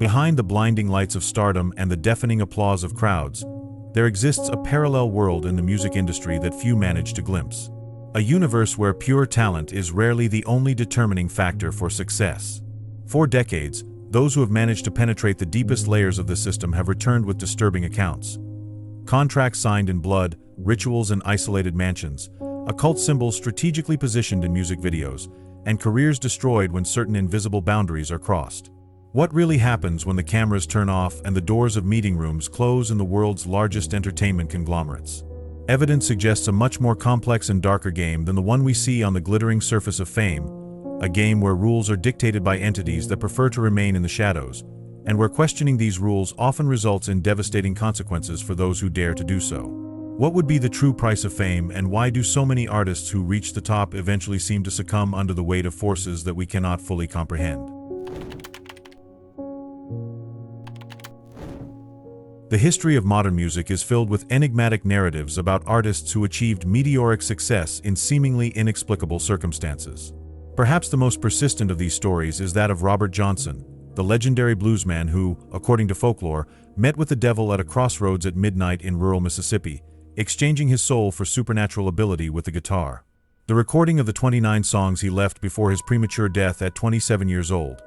Behind the blinding lights of stardom and the deafening applause of crowds, there exists a parallel world in the music industry that few manage to glimpse. A universe where pure talent is rarely the only determining factor for success. For decades, those who have managed to penetrate the deepest layers of the system have returned with disturbing accounts. Contracts signed in blood, rituals in isolated mansions, occult symbols strategically positioned in music videos, and careers destroyed when certain invisible boundaries are crossed. What really happens when the cameras turn off and the doors of meeting rooms close in the world's largest entertainment conglomerates? Evidence suggests a much more complex and darker game than the one we see on the glittering surface of fame, a game where rules are dictated by entities that prefer to remain in the shadows, and where questioning these rules often results in devastating consequences for those who dare to do so. What would be the true price of fame, and why do so many artists who reach the top eventually seem to succumb under the weight of forces that we cannot fully comprehend? The history of modern music is filled with enigmatic narratives about artists who achieved meteoric success in seemingly inexplicable circumstances. Perhaps the most persistent of these stories is that of Robert Johnson, the legendary bluesman who, according to folklore, met with the devil at a crossroads at midnight in rural Mississippi, exchanging his soul for supernatural ability with the guitar. The recording of the 29 songs he left before his premature death at 27 years old,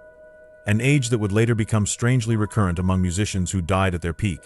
an age that would later become strangely recurrent among musicians who died at their peak,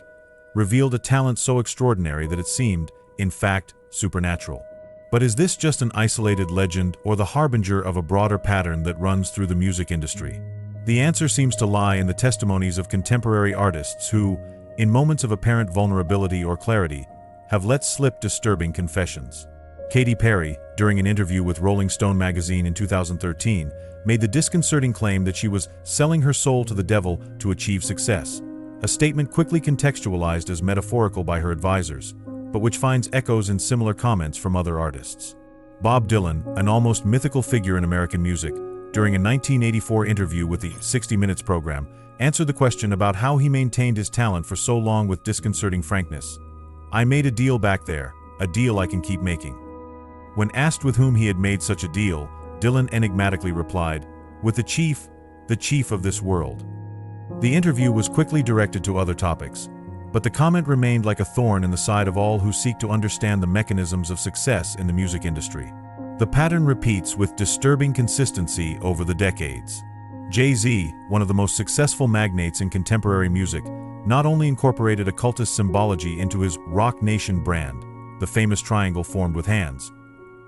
revealed a talent so extraordinary that it seemed, in fact, supernatural. But is this just an isolated legend or the harbinger of a broader pattern that runs through the music industry? The answer seems to lie in the testimonies of contemporary artists who, in moments of apparent vulnerability or clarity, have let slip disturbing confessions. Katy Perry, during an interview with Rolling Stone magazine in 2013, made the disconcerting claim that she was selling her soul to the devil to achieve success, a statement quickly contextualized as metaphorical by her advisors, but which finds echoes in similar comments from other artists. Bob Dylan, an almost mythical figure in American music, during a 1984 interview with the 60 Minutes program, answered the question about how he maintained his talent for so long with disconcerting frankness. "I made a deal back there, a deal I can keep making." When asked with whom he had made such a deal, Dylan enigmatically replied, "With the chief of this world." The interview was quickly directed to other topics, but the comment remained like a thorn in the side of all who seek to understand the mechanisms of success in the music industry. The pattern repeats with disturbing consistency over the decades. Jay-Z, one of the most successful magnates in contemporary music, not only incorporated occultist symbology into his Rock Nation brand, the famous triangle formed with hands,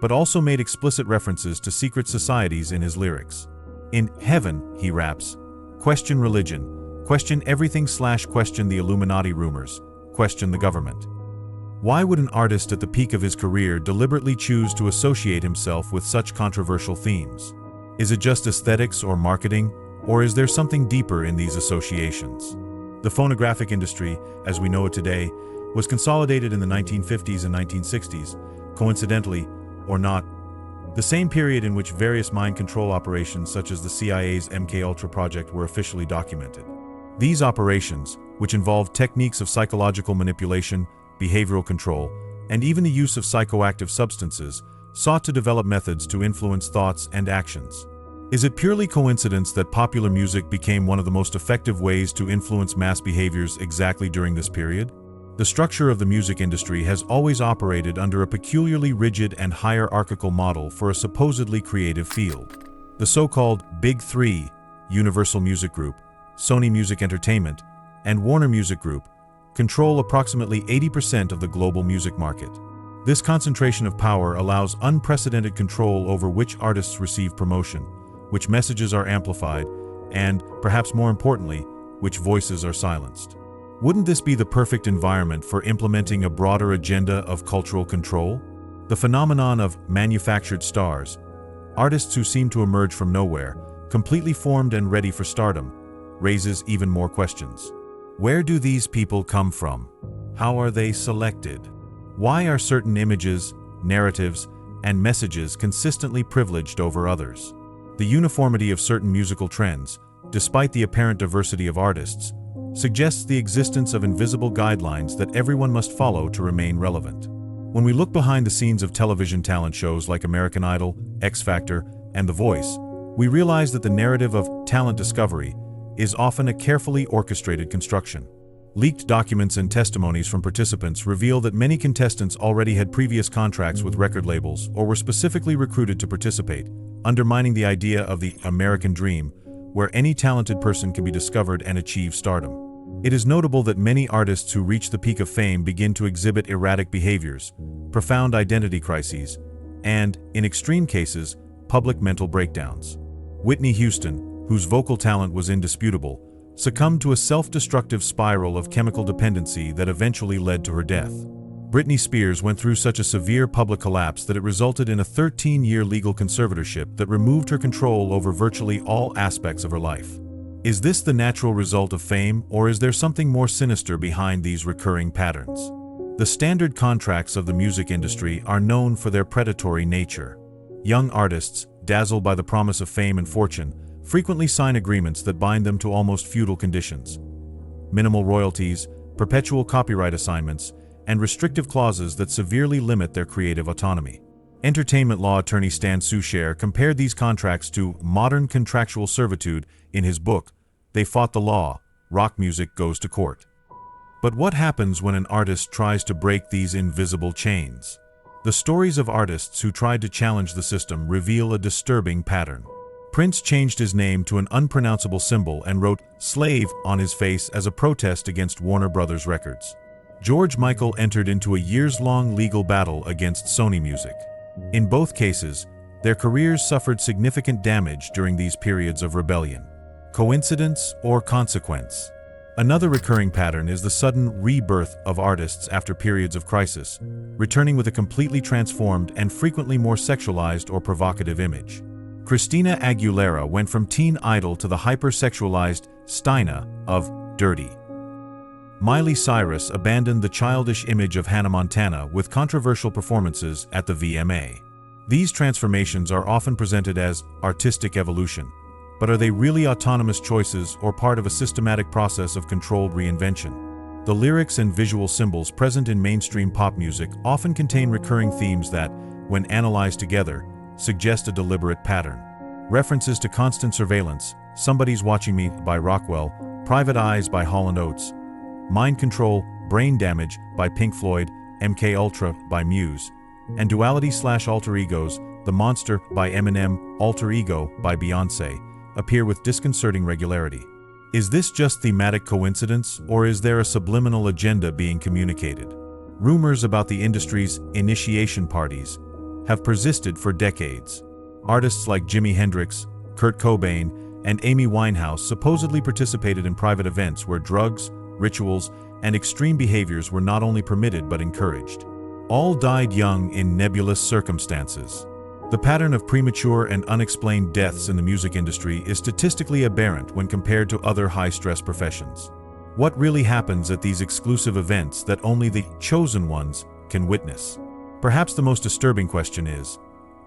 but also made explicit references to secret societies in his lyrics. In Heaven, he raps, "Question religion, question everything / question the Illuminati rumors, question the government." Why would an artist at the peak of his career deliberately choose to associate himself with such controversial themes? Is it just aesthetics or marketing, or is there something deeper in these associations? The phonographic industry, as we know it today, was consolidated in the 1950s and 1960s, coincidentally, or not, the same period in which various mind control operations such as the CIA's MKUltra project were officially documented. These operations, which involved techniques of psychological manipulation, behavioral control, and even the use of psychoactive substances, sought to develop methods to influence thoughts and actions. Is it purely coincidence that popular music became one of the most effective ways to influence mass behaviors exactly during this period? The structure of the music industry has always operated under a peculiarly rigid and hierarchical model for a supposedly creative field. The so-called Big Three, Universal Music Group, Sony Music Entertainment, and Warner Music Group, control approximately 80% of the global music market. This concentration of power allows unprecedented control over which artists receive promotion, which messages are amplified, and, perhaps more importantly, which voices are silenced. Wouldn't this be the perfect environment for implementing a broader agenda of cultural control? The phenomenon of manufactured stars, artists who seem to emerge from nowhere, completely formed and ready for stardom, raises even more questions. Where do these people come from? How are they selected? Why are certain images, narratives, and messages consistently privileged over others? The uniformity of certain musical trends, despite the apparent diversity of artists, suggests the existence of invisible guidelines that everyone must follow to remain relevant. When we look behind the scenes of television talent shows like American Idol, X Factor, and The Voice, we realize that the narrative of talent discovery is often a carefully orchestrated construction. Leaked documents and testimonies from participants reveal that many contestants already had previous contracts with record labels or were specifically recruited to participate, undermining the idea of the American dream, where any talented person can be discovered and achieve stardom. It is notable that many artists who reach the peak of fame begin to exhibit erratic behaviors, profound identity crises, and, in extreme cases, public mental breakdowns. Whitney Houston, whose vocal talent was indisputable, succumbed to a self-destructive spiral of chemical dependency that eventually led to her death. Britney Spears went through such a severe public collapse that it resulted in a 13-year legal conservatorship that removed her control over virtually all aspects of her life. Is this the natural result of fame, or is there something more sinister behind these recurring patterns? The standard contracts of the music industry are known for their predatory nature. Young artists, dazzled by the promise of fame and fortune, frequently sign agreements that bind them to almost feudal conditions. Minimal royalties, perpetual copyright assignments, and restrictive clauses that severely limit their creative autonomy. Entertainment law attorney Stan Sucher compared these contracts to modern contractual servitude in his book, They Fought the Law, Rock Music Goes to Court. But what happens when an artist tries to break these invisible chains? The stories of artists who tried to challenge the system reveal a disturbing pattern. Prince changed his name to an unpronounceable symbol and wrote "slave" on his face as a protest against Warner Brothers Records. George Michael entered into a years-long legal battle against Sony Music. In both cases, their careers suffered significant damage during these periods of rebellion. Coincidence or consequence? Another recurring pattern is the sudden rebirth of artists after periods of crisis, returning with a completely transformed and frequently more sexualized or provocative image. Christina Aguilera went from teen idol to the hypersexualized Stina of Dirty. Miley Cyrus abandoned the childish image of Hannah Montana with controversial performances at the VMA. These transformations are often presented as artistic evolution, but are they really autonomous choices or part of a systematic process of controlled reinvention? The lyrics and visual symbols present in mainstream pop music often contain recurring themes that, when analyzed together, suggest a deliberate pattern. References to Constant Surveillance, Somebody's Watching Me by Rockwell, Private Eyes by Hall & Oates, Mind Control, Brain Damage by Pink Floyd, MK Ultra by Muse, and Duality/Alter Egos, The Monster by Eminem, Alter Ego by Beyoncé, appear with disconcerting regularity. Is this just thematic coincidence, or is there a subliminal agenda being communicated? Rumors about the industry's initiation parties have persisted for decades. Artists like Jimi Hendrix, Kurt Cobain, and Amy Winehouse supposedly participated in private events where drugs, rituals, and extreme behaviors were not only permitted but encouraged. All died young in nebulous circumstances. The pattern of premature and unexplained deaths in the music industry is statistically aberrant when compared to other high-stress professions. What really happens at these exclusive events that only the chosen ones can witness? Perhaps the most disturbing question is,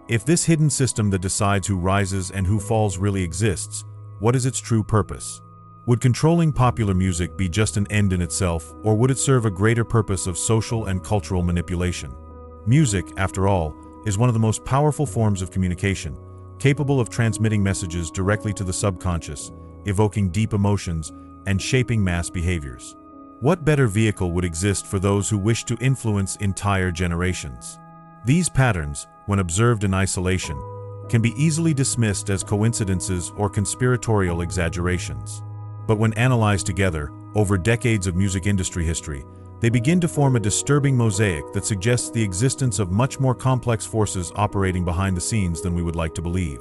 if this hidden system that decides who rises and who falls really exists, what is its true purpose? Would controlling popular music be just an end in itself, or would it serve a greater purpose of social and cultural manipulation? Music, after all, is one of the most powerful forms of communication, capable of transmitting messages directly to the subconscious, evoking deep emotions, and shaping mass behaviors. What better vehicle would exist for those who wish to influence entire generations? These patterns, when observed in isolation, can be easily dismissed as coincidences or conspiratorial exaggerations. But when analyzed together, over decades of music industry history, they begin to form a disturbing mosaic that suggests the existence of much more complex forces operating behind the scenes than we would like to believe.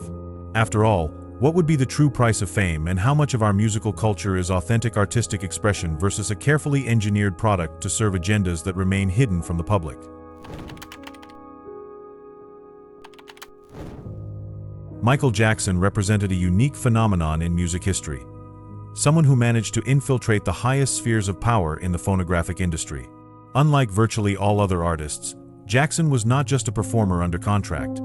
After all, what would be the true price of fame, and how much of our musical culture is authentic artistic expression versus a carefully engineered product to serve agendas that remain hidden from the public? Michael Jackson represented a unique phenomenon in music history. Someone who managed to infiltrate the highest spheres of power in the phonographic industry. Unlike virtually all other artists, Jackson was not just a performer under contract.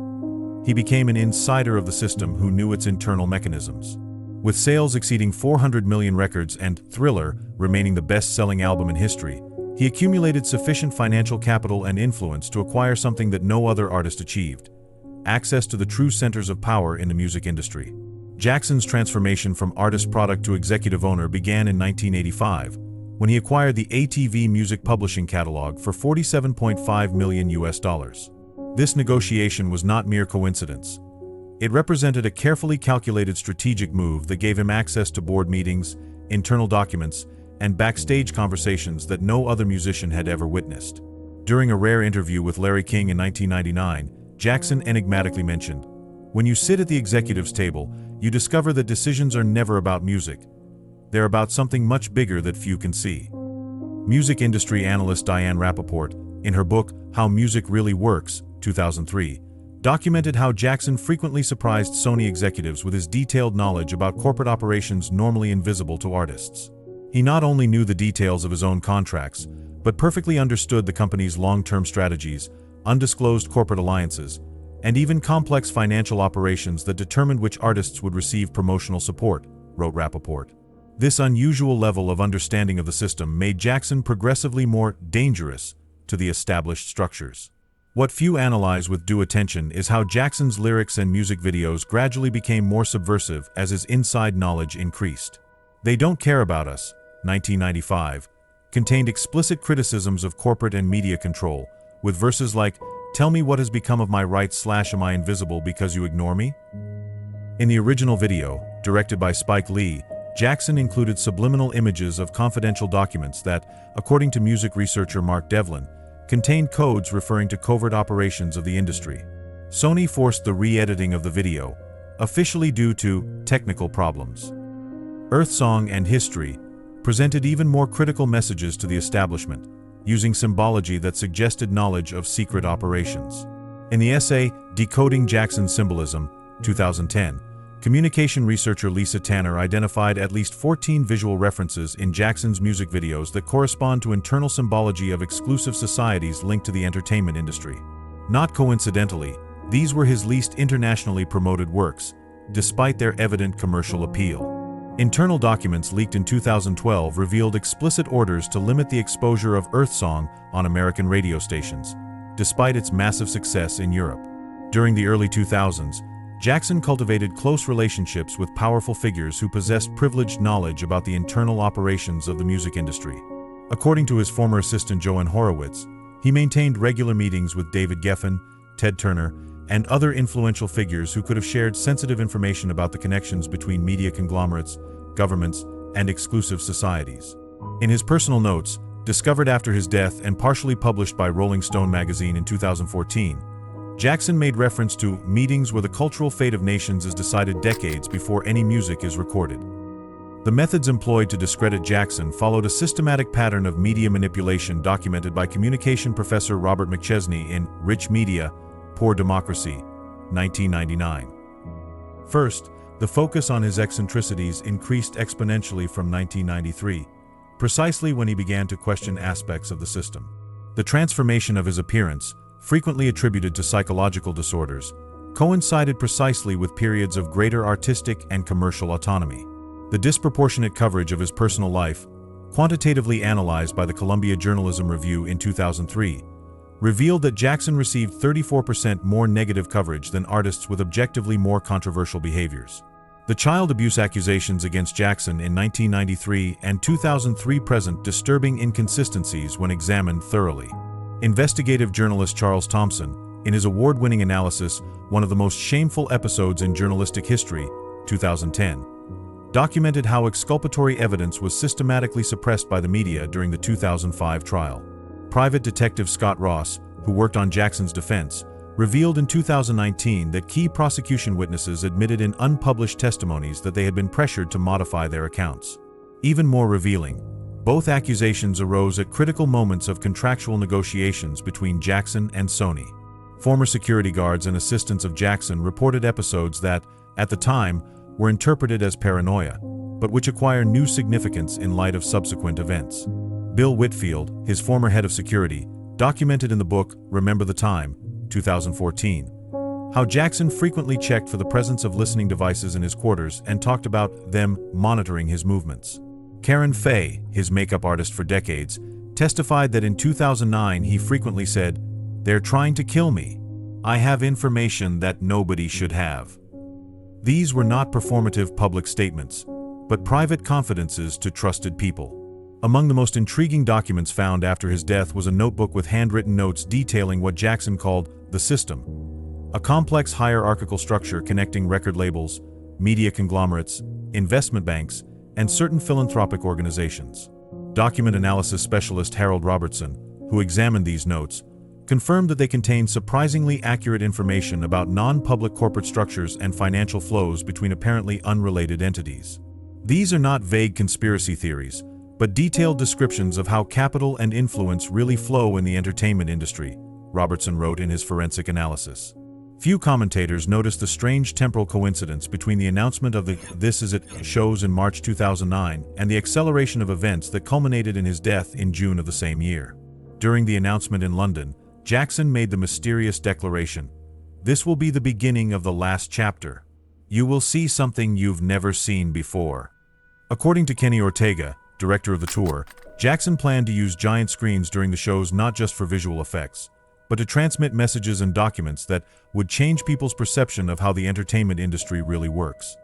He became an insider of the system who knew its internal mechanisms. With sales exceeding 400 million records and Thriller remaining the best-selling album in history, he accumulated sufficient financial capital and influence to acquire something that no other artist achieved: access to the true centers of power in the music industry. Jackson's transformation from artist product to executive owner began in 1985, when he acquired the ATV Music Publishing catalog for $47.5 million. This negotiation was not mere coincidence. It represented a carefully calculated strategic move that gave him access to board meetings, internal documents, and backstage conversations that no other musician had ever witnessed. During a rare interview with Larry King in 1999, Jackson enigmatically mentioned, "When you sit at the executives' table, you discover that decisions are never about music. They're about something much bigger that few can see." Music industry analyst Diane Rappaport, in her book How Music Really Works, 2003, documented how Jackson frequently surprised Sony executives with his detailed knowledge about corporate operations normally invisible to artists. He not only knew the details of his own contracts, but perfectly understood the company's long-term strategies, undisclosed corporate alliances, and even complex financial operations that determined which artists would receive promotional support, wrote Rappaport. This unusual level of understanding of the system made Jackson progressively more dangerous to the established structures. What few analyze with due attention is how Jackson's lyrics and music videos gradually became more subversive as his inside knowledge increased. They Don't Care About Us, 1995, contained explicit criticisms of corporate and media control, with verses like, "Tell me what has become of my rights / am I invisible because you ignore me?" In the original video, directed by Spike Lee, Jackson included subliminal images of confidential documents that, according to music researcher Mark Devlin, contained codes referring to covert operations of the industry. Sony forced the re-editing of the video, officially due to technical problems. Earth Song and History presented even more critical messages to the establishment, using symbology that suggested knowledge of secret operations. In the essay Decoding Jackson's Symbolism, 2010, communication researcher Lisa Tanner identified at least 14 visual references in Jackson's music videos that correspond to internal symbology of exclusive societies linked to the entertainment industry. Not coincidentally, these were his least internationally promoted works, despite their evident commercial appeal. Internal documents leaked in 2012 revealed explicit orders to limit the exposure of Earth Song on American radio stations, despite its massive success in Europe. During the early 2000s, Jackson cultivated close relationships with powerful figures who possessed privileged knowledge about the internal operations of the music industry. According to his former assistant Joan Horowitz, he maintained regular meetings with David Geffen, Ted Turner, and other influential figures who could have shared sensitive information about the connections between media conglomerates, governments, and exclusive societies. In his personal notes, discovered after his death and partially published by Rolling Stone magazine in 2014, Jackson made reference to meetings where the cultural fate of nations is decided decades before any music is recorded. The methods employed to discredit Jackson followed a systematic pattern of media manipulation documented by communication professor Robert McChesney in Rich Media, Poor Democracy, 1999. First, the focus on his eccentricities increased exponentially from 1993, precisely when he began to question aspects of the system. The transformation of his appearance, frequently attributed to psychological disorders, coincided precisely with periods of greater artistic and commercial autonomy. The disproportionate coverage of his personal life, quantitatively analyzed by the Columbia Journalism Review in 2003, revealed that Jackson received 34% more negative coverage than artists with objectively more controversial behaviors. The child abuse accusations against Jackson in 1993 and 2003 present disturbing inconsistencies when examined thoroughly. Investigative journalist Charles Thompson, in his award-winning analysis, One of the Most Shameful Episodes in Journalistic History, 2010, documented how exculpatory evidence was systematically suppressed by the media during the 2005 trial. Private Detective Scott Ross, who worked on Jackson's defense, revealed in 2019 that key prosecution witnesses admitted in unpublished testimonies that they had been pressured to modify their accounts. Even more revealing, both accusations arose at critical moments of contractual negotiations between Jackson and Sony. Former security guards and assistants of Jackson reported episodes that, at the time, were interpreted as paranoia, but which acquire new significance in light of subsequent events. Bill Whitfield, his former head of security, documented in the book Remember the Time, 2014, how Jackson frequently checked for the presence of listening devices in his quarters and talked about them monitoring his movements. Karen Fay, his makeup artist for decades, testified that in 2009 he frequently said, "They're trying to kill me. I have information that nobody should have." These were not performative public statements, but private confidences to trusted people. Among the most intriguing documents found after his death was a notebook with handwritten notes detailing what Jackson called the system, a complex hierarchical structure connecting record labels, media conglomerates, investment banks, and certain philanthropic organizations. Document analysis specialist Harold Robertson, who examined these notes, confirmed that they contained surprisingly accurate information about non-public corporate structures and financial flows between apparently unrelated entities. These are not vague conspiracy theories, but detailed descriptions of how capital and influence really flow in the entertainment industry, Robertson wrote in his forensic analysis. Few commentators noticed the strange temporal coincidence between the announcement of the This Is It shows in March 2009 and the acceleration of events that culminated in his death in June of the same year. During the announcement in London, Jackson made the mysterious declaration, "This will be the beginning of the last chapter. You will see something you've never seen before." According to Kenny Ortega, director of the tour, Jackson planned to use giant screens during the shows not just for visual effects, but to transmit messages and documents that would change people's perception of how the entertainment industry really works.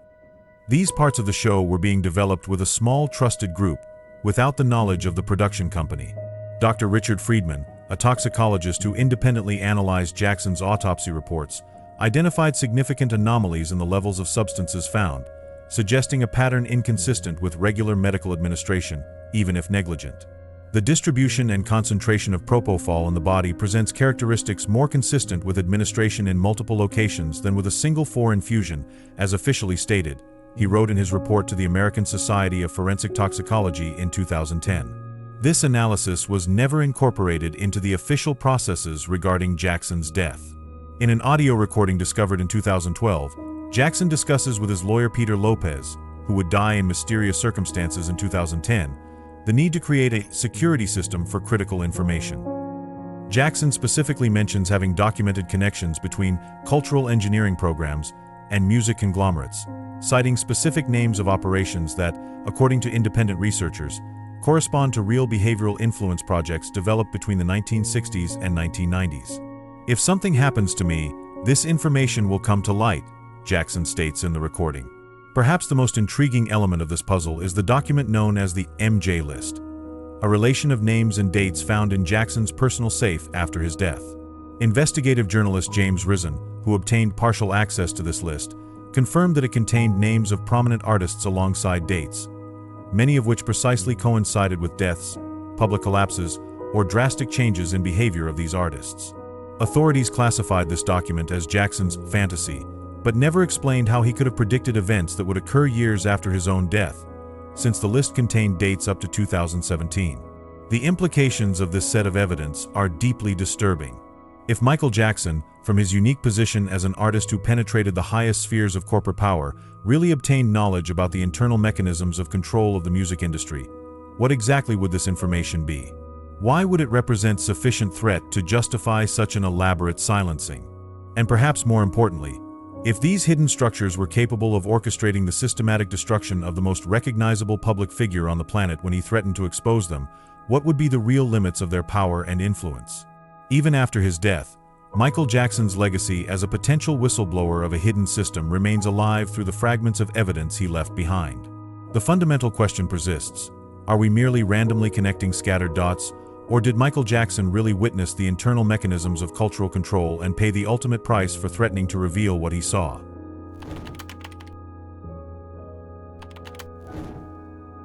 These parts of the show were being developed with a small, trusted group, without the knowledge of the production company. Dr. Richard Friedman, a toxicologist who independently analyzed Jackson's autopsy reports, identified significant anomalies in the levels of substances found, suggesting a pattern inconsistent with regular medical administration, even if negligent. The distribution and concentration of propofol in the body presents characteristics more consistent with administration in multiple locations than with a single 4 infusion, as officially stated, he wrote in his report to the American Society of Forensic Toxicology in 2010. This analysis was never incorporated into the official processes regarding Jackson's death. In an audio recording discovered in 2012, Jackson discusses with his lawyer Peter Lopez, who would die in mysterious circumstances in 2010, the need to create a security system for critical information. Jackson specifically mentions having documented connections between cultural engineering programs and music conglomerates, citing specific names of operations that, according to independent researchers, correspond to real behavioral influence projects developed between the 1960s and 1990s. "If something happens to me, this information will come to light," Jackson states in the recording. Perhaps the most intriguing element of this puzzle is the document known as the MJ list, a relation of names and dates found in Jackson's personal safe after his death. Investigative journalist James Risen, who obtained partial access to this list, confirmed that it contained names of prominent artists alongside dates, many of which precisely coincided with deaths, public collapses, or drastic changes in behavior of these artists. Authorities classified this document as Jackson's fantasy, but never explained how he could have predicted events that would occur years after his own death, since the list contained dates up to 2017. The implications of this set of evidence are deeply disturbing. If Michael Jackson, from his unique position as an artist who penetrated the highest spheres of corporate power, really obtained knowledge about the internal mechanisms of control of the music industry, what exactly would this information be? Why would it represent sufficient threat to justify such an elaborate silencing? And perhaps more importantly, if these hidden structures were capable of orchestrating the systematic destruction of the most recognizable public figure on the planet when he threatened to expose them, what would be the real limits of their power and influence? Even after his death, Michael Jackson's legacy as a potential whistleblower of a hidden system remains alive through the fragments of evidence he left behind. The fundamental question persists: are we merely randomly connecting scattered dots, or did Michael Jackson really witness the internal mechanisms of cultural control and pay the ultimate price for threatening to reveal what he saw?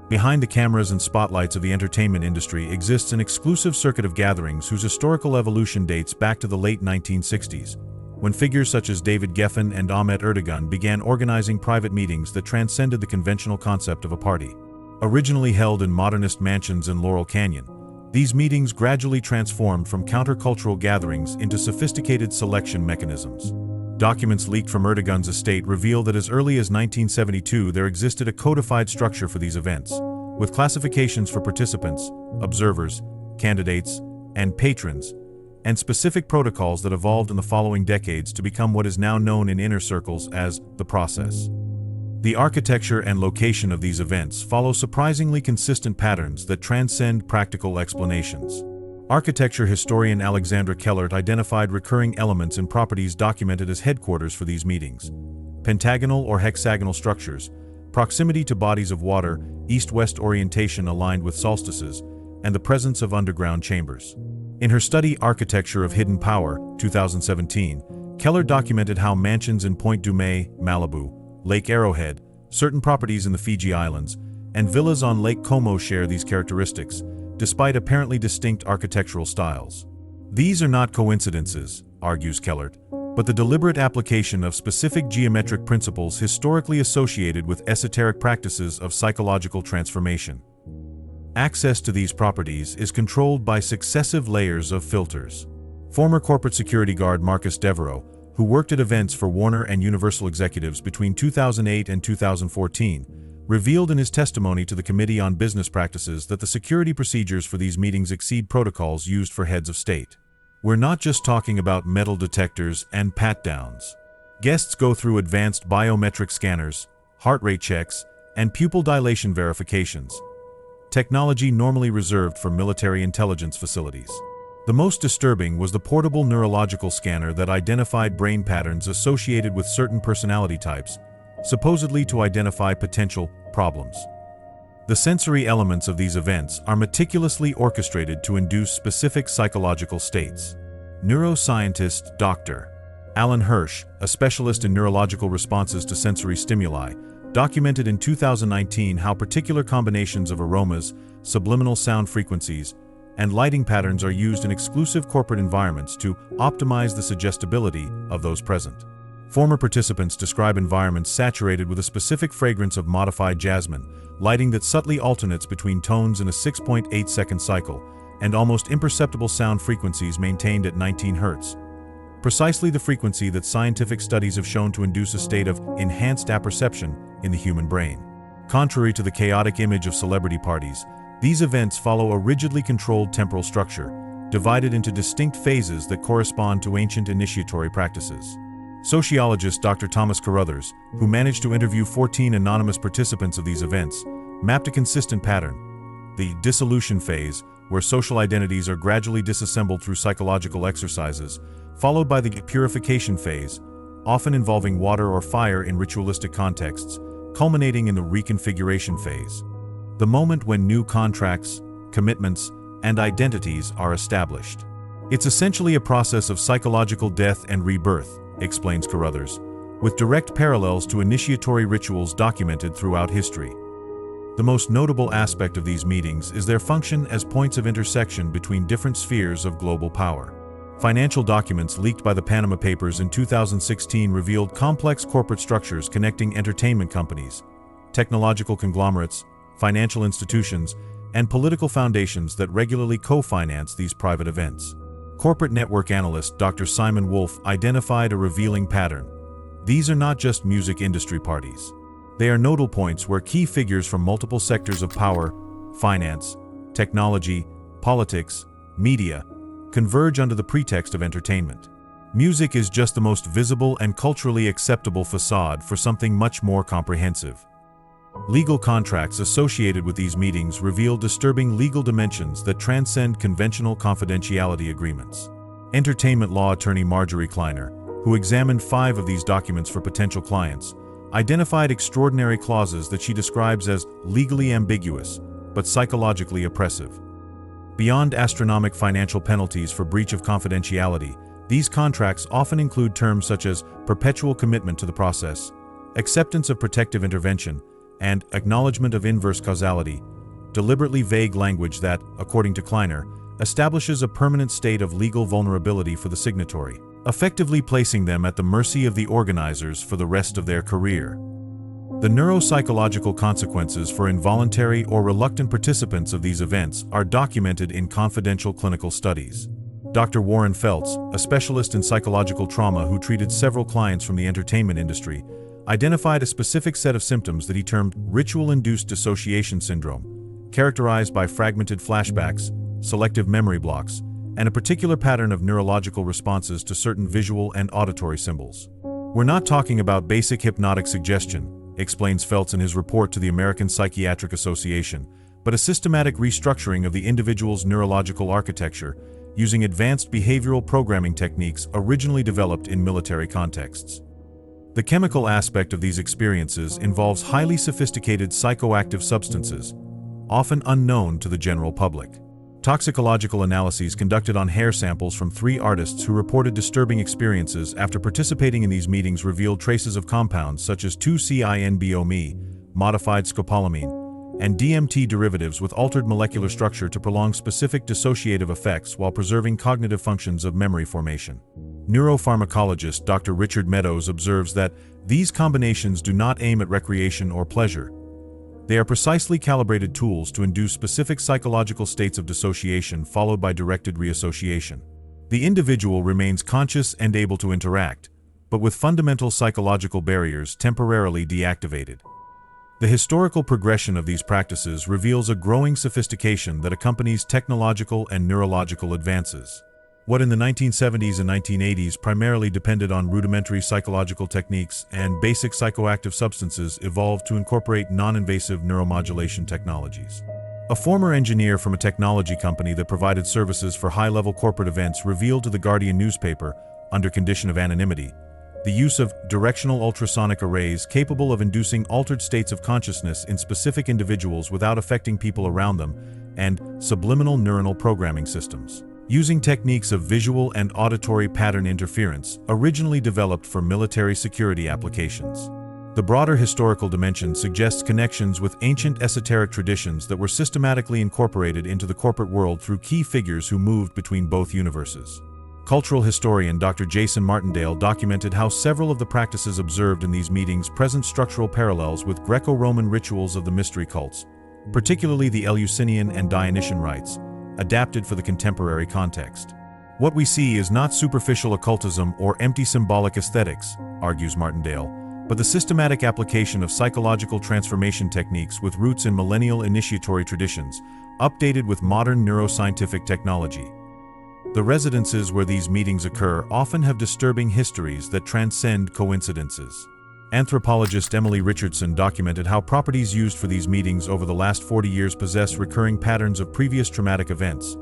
Behind the cameras and spotlights of the entertainment industry exists an exclusive circuit of gatherings whose historical evolution dates back to the late 1960s, when figures such as David Geffen and Ahmet Ertegun began organizing private meetings that transcended the conventional concept of a party. Originally held in modernist mansions in Laurel Canyon, these meetings gradually transformed from countercultural gatherings into sophisticated selection mechanisms. Documents leaked from Ertegun's estate reveal that as early as 1972 there existed a codified structure for these events, with classifications for participants, observers, candidates, and patrons, and specific protocols that evolved in the following decades to become what is now known in inner circles as the process. The architecture and location of these events follow surprisingly consistent patterns that transcend practical explanations. Architecture historian Alexandra Kellert identified recurring elements in properties documented as headquarters for these meetings: pentagonal or hexagonal structures, proximity to bodies of water, east-west orientation aligned with solstices, and the presence of underground chambers. In her study Architecture of Hidden Power, 2017, Keller documented how mansions in Point Dume, Malibu, Lake Arrowhead, certain properties in the Fiji Islands, and villas on Lake Como share these characteristics, despite apparently distinct architectural styles. These are not coincidences, argues Keller, but the deliberate application of specific geometric principles historically associated with esoteric practices of psychological transformation. Access to these properties is controlled by successive layers of filters. Former corporate security guard Marcus Devereaux, who worked at events for Warner and Universal executives between 2008 and 2014, revealed in his testimony to the Committee on Business Practices that the security procedures for these meetings exceed protocols used for heads of state. We're not just talking about metal detectors and pat-downs. Guests go through advanced biometric scanners, heart rate checks, and pupil dilation verifications, technology normally reserved for military intelligence facilities. The most disturbing was the portable neurological scanner that identified brain patterns associated with certain personality types, supposedly to identify potential problems. The sensory elements of these events are meticulously orchestrated to induce specific psychological states. Neuroscientist Dr. Alan Hirsch, a specialist in neurological responses to sensory stimuli, documented in 2019 how particular combinations of aromas, subliminal sound frequencies, and lighting patterns are used in exclusive corporate environments to optimize the suggestibility of those present. Former participants describe environments saturated with a specific fragrance of modified jasmine, lighting that subtly alternates between tones in a 6.8-second cycle, and almost imperceptible sound frequencies maintained at 19 Hz. Precisely the frequency that scientific studies have shown to induce a state of enhanced apperception in the human brain. Contrary to the chaotic image of celebrity parties, these events follow a rigidly controlled temporal structure, divided into distinct phases that correspond to ancient initiatory practices. Sociologist Dr. Thomas Carruthers, who managed to interview 14 anonymous participants of these events, mapped a consistent pattern. The dissolution phase, where social identities are gradually disassembled through psychological exercises, followed by the purification phase, often involving water or fire in ritualistic contexts, culminating in the reconfiguration phase. The moment when new contracts, commitments, and identities are established. It's essentially a process of psychological death and rebirth, explains Carruthers, with direct parallels to initiatory rituals documented throughout history. The most notable aspect of these meetings is their function as points of intersection between different spheres of global power. Financial documents leaked by the Panama Papers in 2016 revealed complex corporate structures connecting entertainment companies, technological conglomerates, financial institutions, and political foundations that regularly co-finance these private events. Corporate network analyst Dr. Simon Wolf identified a revealing pattern. These are not just music industry parties. They are nodal points where key figures from multiple sectors of power, finance, technology, politics, media, converge under the pretext of entertainment. Music is just the most visible and culturally acceptable facade for something much more comprehensive. Legal contracts associated with these meetings reveal disturbing legal dimensions that transcend conventional confidentiality agreements. Entertainment law attorney Marjorie Kleiner, who examined 5 of these documents for potential clients, identified extraordinary clauses that she describes as legally ambiguous, but psychologically oppressive. Beyond astronomical financial penalties for breach of confidentiality, these contracts often include terms such as perpetual commitment to the process, acceptance of protective intervention, and acknowledgement of inverse causality, deliberately vague language that, according to Kleiner, establishes a permanent state of legal vulnerability for the signatory, effectively placing them at the mercy of the organizers for the rest of their career. The neuropsychological consequences for involuntary or reluctant participants of these events are documented in confidential clinical studies. Dr. Warren Feltz, a specialist in psychological trauma who treated several clients from the entertainment industry, identified a specific set of symptoms that he termed ritual-induced dissociation syndrome, characterized by fragmented flashbacks, selective memory blocks, and a particular pattern of neurological responses to certain visual and auditory symbols. We're not talking about basic hypnotic suggestion, explains Feltz in his report to the American Psychiatric Association, but a systematic restructuring of the individual's neurological architecture using advanced behavioral programming techniques originally developed in military contexts. The chemical aspect of these experiences involves highly sophisticated psychoactive substances, often unknown to the general public. Toxicological analyses conducted on hair samples from 3 artists who reported disturbing experiences after participating in these meetings revealed traces of compounds such as 2-cyanBOMe, modified scopolamine, and DMT derivatives with altered molecular structure to prolong specific dissociative effects while preserving cognitive functions of memory formation. Neuropharmacologist Dr. Richard Meadows observes that these combinations do not aim at recreation or pleasure. They are precisely calibrated tools to induce specific psychological states of dissociation followed by directed reassociation. The individual remains conscious and able to interact, but with fundamental psychological barriers temporarily deactivated. The historical progression of these practices reveals a growing sophistication that accompanies technological and neurological advances. What in the 1970s and 1980s primarily depended on rudimentary psychological techniques and basic psychoactive substances evolved to incorporate non-invasive neuromodulation technologies. A former engineer from a technology company that provided services for high-level corporate events revealed to the Guardian newspaper, under condition of anonymity, the use of directional ultrasonic arrays capable of inducing altered states of consciousness in specific individuals without affecting people around them, and subliminal neuronal programming systems. Using techniques of visual and auditory pattern interference, originally developed for military security applications. The broader historical dimension suggests connections with ancient esoteric traditions that were systematically incorporated into the corporate world through key figures who moved between both universes. Cultural historian Dr. Jason Martindale documented how several of the practices observed in these meetings present structural parallels with Greco-Roman rituals of the mystery cults, particularly the Eleusinian and Dionysian rites, adapted for the contemporary context. What we see is not superficial occultism or empty symbolic aesthetics, argues Martindale, but the systematic application of psychological transformation techniques with roots in millennial initiatory traditions, updated with modern neuroscientific technology. The residences where these meetings occur often have disturbing histories that transcend coincidences. Anthropologist Emily Richardson documented how properties used for these meetings over the last 40 years possess recurring patterns of previous traumatic events,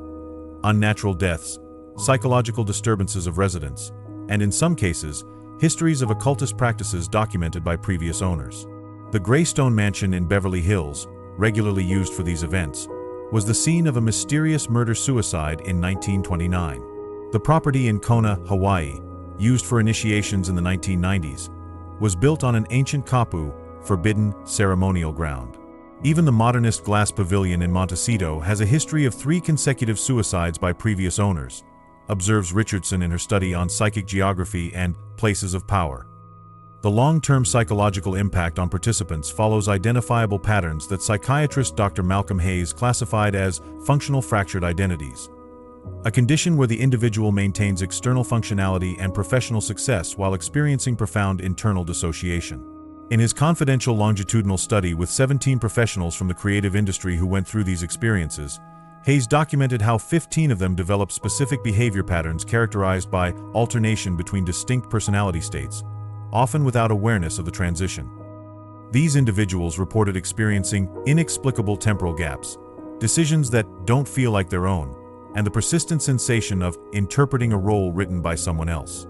unnatural deaths, psychological disturbances of residents, and in some cases, histories of occultist practices documented by previous owners. The Greystone Mansion in Beverly Hills, regularly used for these events, was the scene of a mysterious murder-suicide in 1929. The property in Kona, Hawaii, used for initiations in the 1990s, was built on an ancient kapu, forbidden ceremonial ground. Even the modernist glass pavilion in Montecito has a history of 3 consecutive suicides by previous owners, observes Richardson in her study on psychic geography and places of power. The long-term psychological impact on participants follows identifiable patterns that psychiatrist Dr. Malcolm Hayes classified as functional fractured identities, a condition where the individual maintains external functionality and professional success while experiencing profound internal dissociation. In his confidential longitudinal study with 17 professionals from the creative industry who went through these experiences, Hayes documented how 15 of them developed specific behavior patterns characterized by alternation between distinct personality states, often without awareness of the transition. These individuals reported experiencing inexplicable temporal gaps, decisions that don't feel like their own, and the persistent sensation of interpreting a role written by someone else.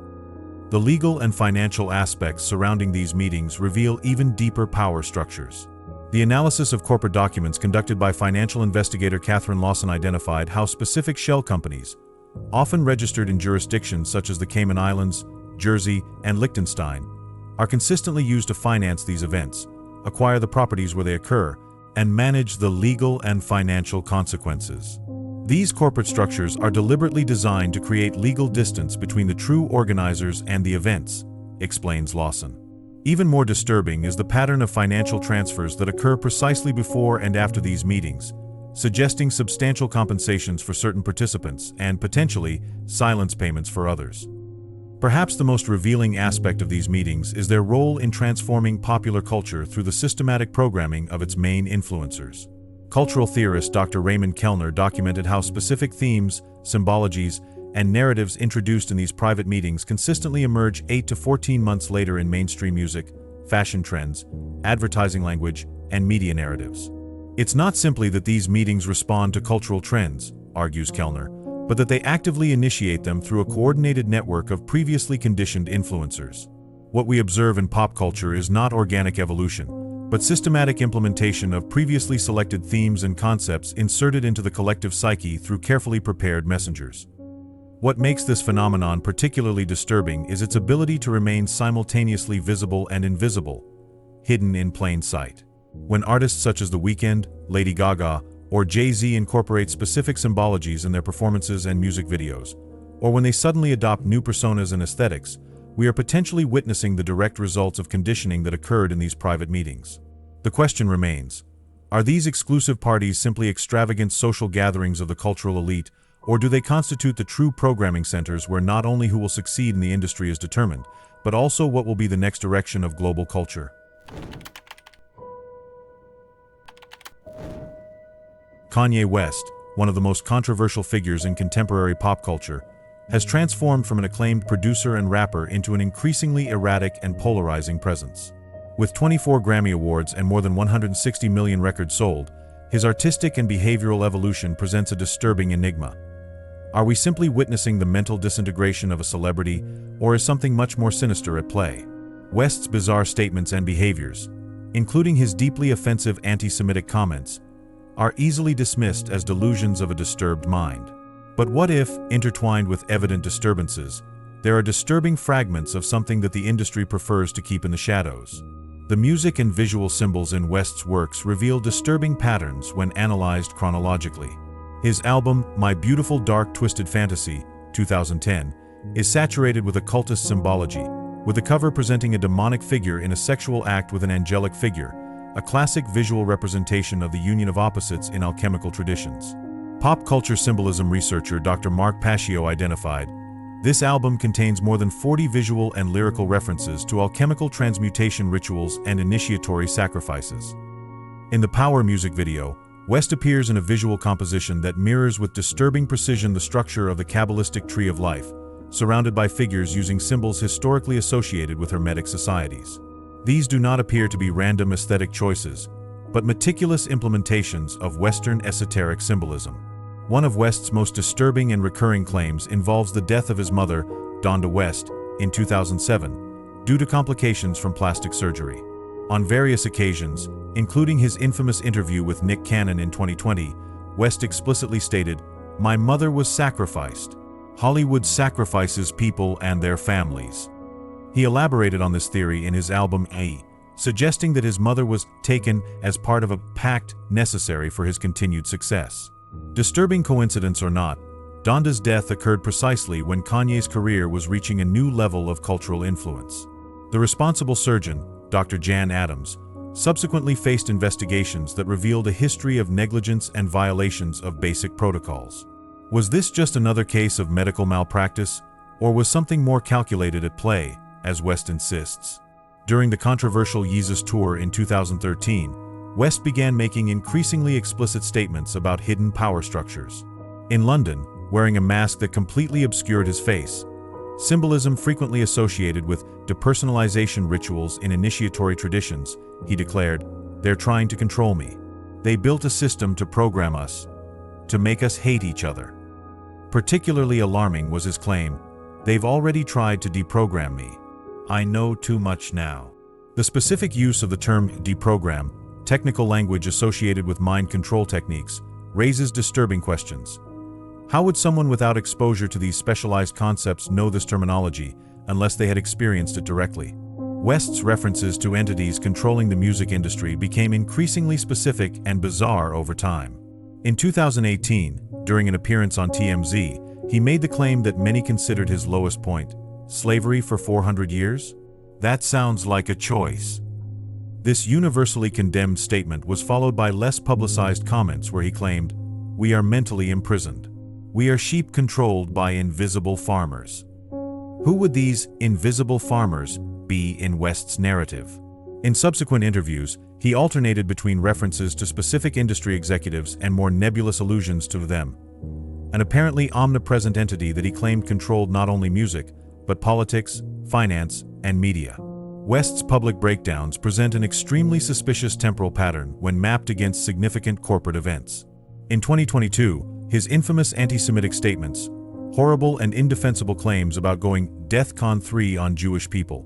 The legal and financial aspects surrounding these meetings reveal even deeper power structures. The analysis of corporate documents conducted by financial investigator Catherine Lawson identified how specific shell companies, often registered in jurisdictions such as the Cayman Islands, Jersey, and Liechtenstein, are consistently used to finance these events, acquire the properties where they occur, and manage the legal and financial consequences. These corporate structures are deliberately designed to create legal distance between the true organizers and the events, explains Lawson. Even more disturbing is the pattern of financial transfers that occur precisely before and after these meetings, suggesting substantial compensations for certain participants and, potentially, silence payments for others. Perhaps the most revealing aspect of these meetings is their role in transforming popular culture through the systematic programming of its main influencers. Cultural theorist Dr. Raymond Kellner documented how specific themes, symbologies, and narratives introduced in these private meetings consistently emerge 8 to 14 months later in mainstream music, fashion trends, advertising language, and media narratives. It's not simply that these meetings respond to cultural trends, argues Kellner, but that they actively initiate them through a coordinated network of previously conditioned influencers. What we observe in pop culture is not organic evolution, but systematic implementation of previously selected themes and concepts inserted into the collective psyche through carefully prepared messengers. What makes this phenomenon particularly disturbing is its ability to remain simultaneously visible and invisible, hidden in plain sight. When artists such as The Weeknd, Lady Gaga, or Jay-Z incorporate specific symbologies in their performances and music videos, or when they suddenly adopt new personas and aesthetics, we are potentially witnessing the direct results of conditioning that occurred in these private meetings. The question remains, are these exclusive parties simply extravagant social gatherings of the cultural elite, or do they constitute the true programming centers where not only who will succeed in the industry is determined, but also what will be the next direction of global culture? Kanye West, one of the most controversial figures in contemporary pop culture, has transformed from an acclaimed producer and rapper into an increasingly erratic and polarizing presence. With 24 Grammy Awards and more than 160 million records sold, his artistic and behavioral evolution presents a disturbing enigma. Are we simply witnessing the mental disintegration of a celebrity, or is something much more sinister at play? West's bizarre statements and behaviors, including his deeply offensive anti-Semitic comments, are easily dismissed as delusions of a disturbed mind. But what if, intertwined with evident disturbances, there are disturbing fragments of something that the industry prefers to keep in the shadows? The music and visual symbols in West's works reveal disturbing patterns when analyzed chronologically. His album, My Beautiful Dark Twisted Fantasy, 2010, is saturated with occultist symbology, with the cover presenting a demonic figure in a sexual act with an angelic figure, a classic visual representation of the union of opposites in alchemical traditions. Pop culture symbolism researcher Dr. Mark Pascio identified, this album contains more than 40 visual and lyrical references to alchemical transmutation rituals and initiatory sacrifices. In the Power music video, West appears in a visual composition that mirrors with disturbing precision the structure of the Kabbalistic tree of life, surrounded by figures using symbols historically associated with Hermetic societies. These do not appear to be random aesthetic choices, but meticulous implementations of Western esoteric symbolism. One of West's most disturbing and recurring claims involves the death of his mother, Donda West, in 2007, due to complications from plastic surgery. On various occasions, including his infamous interview with Nick Cannon in 2020, West explicitly stated, "My mother was sacrificed. Hollywood sacrifices people and their families." He elaborated on this theory in his album A, suggesting that his mother was taken as part of a pact necessary for his continued success. Disturbing coincidence or not, Donda's death occurred precisely when Kanye's career was reaching a new level of cultural influence. The responsible surgeon, Dr. Jan Adams, subsequently faced investigations that revealed a history of negligence and violations of basic protocols. Was this just another case of medical malpractice, or was something more calculated at play, as West insists? During the controversial Yeezus tour in 2013, West began making increasingly explicit statements about hidden power structures. In London, wearing a mask that completely obscured his face, symbolism frequently associated with depersonalization rituals in initiatory traditions, he declared, "They're trying to control me. They built a system to program us, to make us hate each other." Particularly alarming was his claim, "They've already tried to deprogram me. I know too much now." The specific use of the term deprogram, technical language associated with mind control techniques, raises disturbing questions. How would someone without exposure to these specialized concepts know this terminology unless they had experienced it directly? West's references to entities controlling the music industry became increasingly specific and bizarre over time. In 2018, during an appearance on TMZ, he made the claim that many considered his lowest point, slavery for 400 years? That sounds like a choice. This universally condemned statement was followed by less publicized comments where he claimed, "We are mentally imprisoned. We are sheep controlled by invisible farmers." Who would these invisible farmers be in West's narrative? In subsequent interviews, he alternated between references to specific industry executives and more nebulous allusions to them, an apparently omnipresent entity that he claimed controlled not only music, but politics, finance, and media. West's public breakdowns present an extremely suspicious temporal pattern when mapped against significant corporate events. In 2022, his infamous anti-Semitic statements, horrible and indefensible claims about going DEFCON 3 on Jewish people,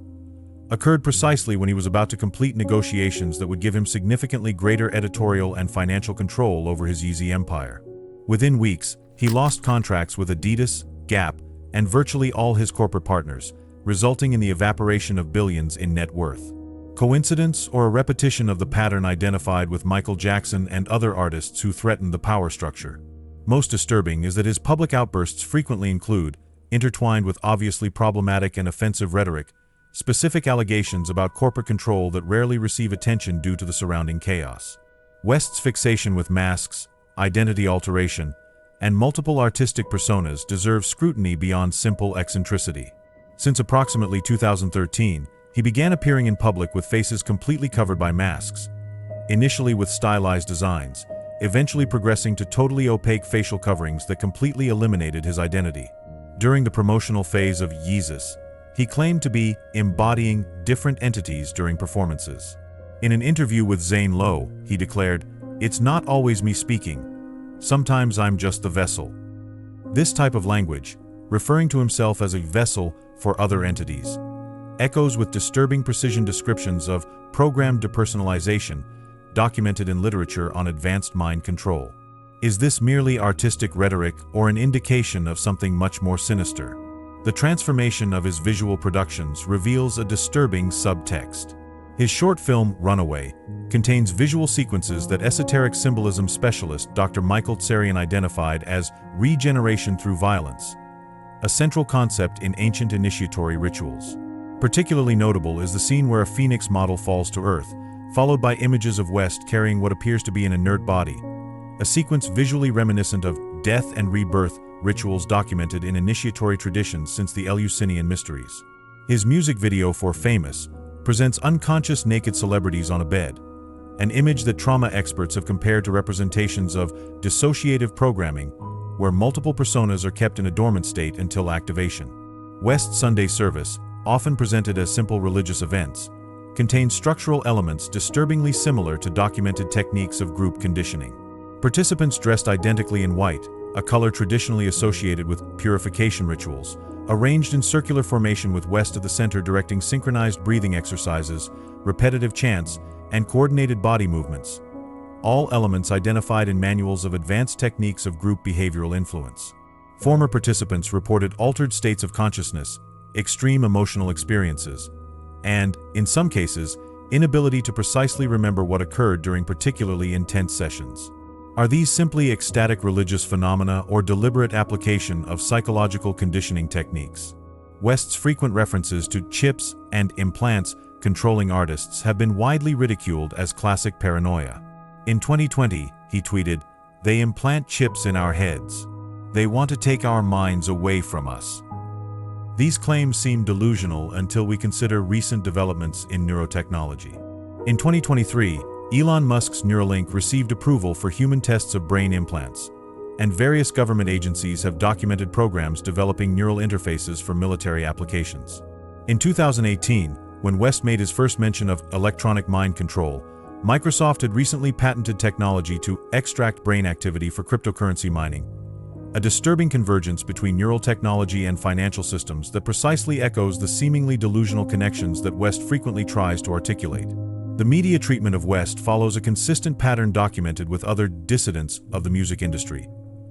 occurred precisely when he was about to complete negotiations that would give him significantly greater editorial and financial control over his Yeezy empire. Within weeks, he lost contracts with Adidas, Gap, and virtually all his corporate partners, resulting in the evaporation of billions in net worth. Coincidence or a repetition of the pattern identified with Michael Jackson and other artists who threatened the power structure? Most disturbing is that his public outbursts frequently include, intertwined with obviously problematic and offensive rhetoric, specific allegations about corporate control that rarely receive attention due to the surrounding chaos. West's fixation with masks, identity alteration, and multiple artistic personas deserves scrutiny beyond simple eccentricity. Since approximately 2013, he began appearing in public with faces completely covered by masks, initially with stylized designs, eventually progressing to totally opaque facial coverings that completely eliminated his identity. During the promotional phase of Yeezus, he claimed to be embodying different entities during performances. In an interview with Zane Lowe, he declared, "It's not always me speaking. Sometimes I'm just the vessel." This type of language, referring to himself as a vessel for other entities, echoes with disturbing precision descriptions of programmed depersonalization documented in literature on advanced mind control. Is this merely artistic rhetoric or an indication of something much more sinister? The transformation of his visual productions reveals a disturbing subtext. His short film, Runaway, contains visual sequences that esoteric symbolism specialist Dr. Michael Tsarian identified as regeneration through violence, a central concept in ancient initiatory rituals. Particularly notable is the scene where a phoenix model falls to earth, followed by images of West carrying what appears to be an inert body, a sequence visually reminiscent of death and rebirth rituals documented in initiatory traditions since the Eleusinian mysteries. His music video for Famous presents unconscious naked celebrities on a bed, an image that trauma experts have compared to representations of dissociative programming, where multiple personas are kept in a dormant state until activation. West's Sunday service, often presented as simple religious events, contains structural elements disturbingly similar to documented techniques of group conditioning. Participants dressed identically in white, a color traditionally associated with purification rituals, arranged in circular formation with West at the center directing synchronized breathing exercises, repetitive chants, and coordinated body movements, all elements identified in manuals of advanced techniques of group behavioral influence. Former participants reported altered states of consciousness, extreme emotional experiences, and, in some cases, inability to precisely remember what occurred during particularly intense sessions. Are these simply ecstatic religious phenomena or deliberate application of psychological conditioning techniques? West's frequent references to chips and implants controlling artists have been widely ridiculed as classic paranoia. In 2020, he tweeted, "They implant chips in our heads. They want to take our minds away from us." These claims seem delusional until we consider recent developments in neurotechnology. In 2023, Elon Musk's Neuralink received approval for human tests of brain implants, and various government agencies have documented programs developing neural interfaces for military applications. In 2018, when West made his first mention of electronic mind control, Microsoft had recently patented technology to extract brain activity for cryptocurrency mining, a disturbing convergence between neural technology and financial systems that precisely echoes the seemingly delusional connections that West frequently tries to articulate. The media treatment of West follows a consistent pattern documented with other dissidents of the music industry.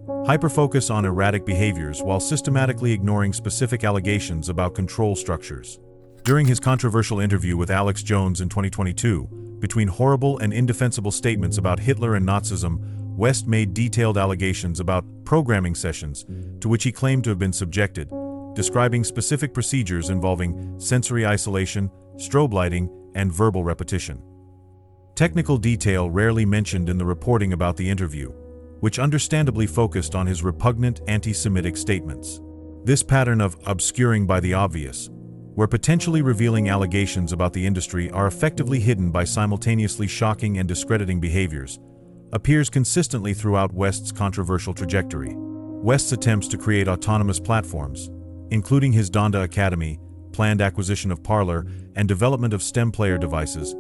Hyperfocus on erratic behaviors while systematically ignoring specific allegations about control structures. During his controversial interview with Alex Jones in 2022, between horrible and indefensible statements about Hitler and Nazism, West made detailed allegations about programming sessions to which he claimed to have been subjected, describing specific procedures involving sensory isolation, strobe lighting, and verbal repetition. Technical detail rarely mentioned in the reporting about the interview, which understandably focused on his repugnant anti-Semitic statements. This pattern of obscuring by the obvious, where potentially revealing allegations about the industry are effectively hidden by simultaneously shocking and discrediting behaviors, appears consistently throughout West's controversial trajectory. West's attempts to create autonomous platforms, including his Donda Academy, planned acquisition of Parler, and development of STEM player devices,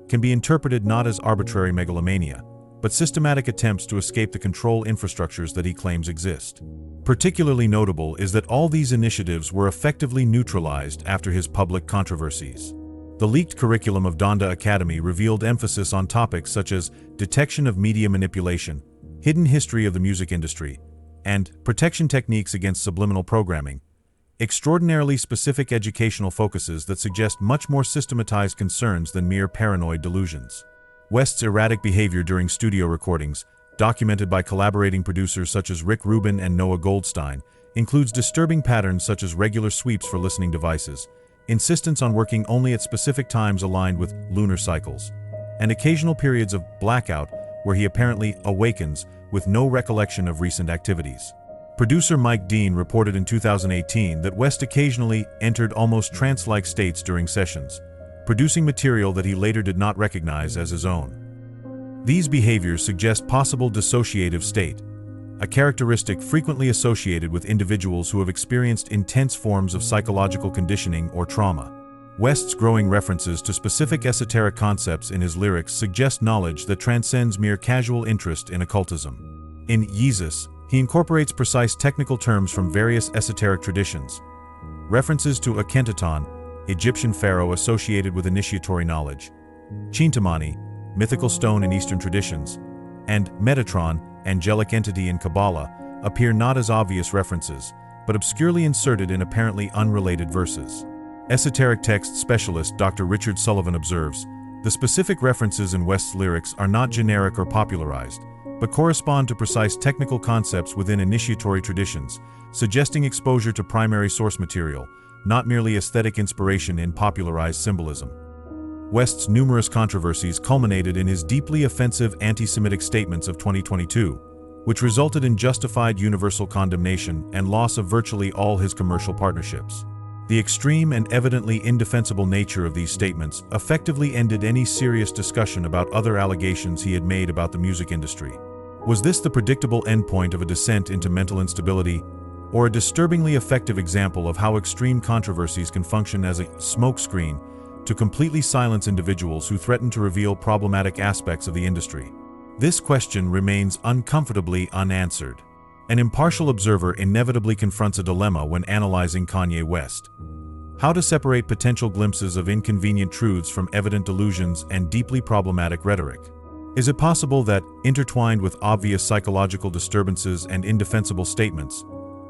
can be interpreted not as arbitrary megalomania, but systematic attempts to escape the control infrastructures that he claims exist. Particularly notable is that all these initiatives were effectively neutralized after his public controversies. The leaked curriculum of Donda Academy revealed emphasis on topics such as detection of media manipulation, hidden history of the music industry, and protection techniques against subliminal programming. Extraordinarily specific educational focuses that suggest much more systematized concerns than mere paranoid delusions. West's erratic behavior during studio recordings, documented by collaborating producers such as Rick Rubin and Noah Goldstein, includes disturbing patterns such as regular sweeps for listening devices, insistence on working only at specific times aligned with lunar cycles, and occasional periods of blackout where he apparently awakens with no recollection of recent activities. Producer Mike Dean reported in 2018 that West occasionally entered almost trance-like states during sessions, producing material that he later did not recognize as his own. These behaviors suggest possible dissociative state, a characteristic frequently associated with individuals who have experienced intense forms of psychological conditioning or trauma. West's growing references to specific esoteric concepts in his lyrics suggest knowledge that transcends mere casual interest in occultism. In Yeezus, he incorporates precise technical terms from various esoteric traditions. References to Akhenaten, Egyptian pharaoh associated with initiatory knowledge, Chintamani, mythical stone in Eastern traditions, and Metatron, angelic entity in Kabbalah, appear not as obvious references, but obscurely inserted in apparently unrelated verses. Esoteric text specialist Dr. Richard Sullivan observes, the specific references in West's lyrics are not generic or popularized, but correspond to precise technical concepts within initiatory traditions, suggesting exposure to primary source material, not merely aesthetic inspiration in popularized symbolism. West's numerous controversies culminated in his deeply offensive anti-Semitic statements of 2022, which resulted in justified universal condemnation and loss of virtually all his commercial partnerships. The extreme and evidently indefensible nature of these statements effectively ended any serious discussion about other allegations he had made about the music industry. Was this the predictable endpoint of a descent into mental instability, or a disturbingly effective example of how extreme controversies can function as a smokescreen to completely silence individuals who threaten to reveal problematic aspects of the industry? This question remains uncomfortably unanswered. An impartial observer inevitably confronts a dilemma when analyzing Kanye West. How to separate potential glimpses of inconvenient truths from evident delusions and deeply problematic rhetoric? Is it possible that, intertwined with obvious psychological disturbances and indefensible statements,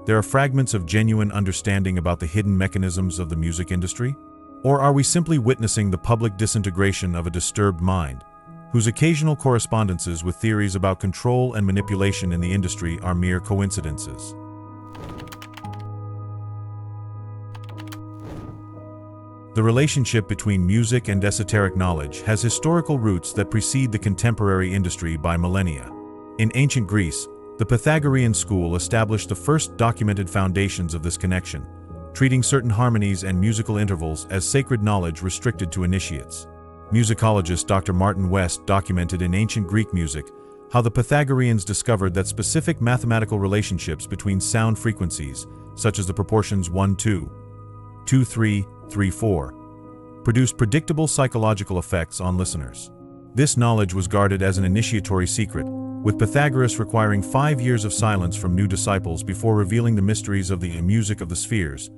there are fragments of genuine understanding about the hidden mechanisms of the music industry? Or are we simply witnessing the public disintegration of a disturbed mind, whose occasional correspondences with theories about control and manipulation in the industry are mere coincidences? The relationship between music and esoteric knowledge has historical roots that precede the contemporary industry by millennia. In ancient Greece, the Pythagorean school established the first documented foundations of this connection, treating certain harmonies and musical intervals as sacred knowledge restricted to initiates. Musicologist Dr. Martin West documented in ancient Greek music how the Pythagoreans discovered that specific mathematical relationships between sound frequencies, such as the proportions 1-2, 2-3, 3-4, produced predictable psychological effects on listeners. This knowledge was guarded as an initiatory secret, with Pythagoras requiring 5 years of silence from new disciples before revealing the mysteries of the music of the spheres.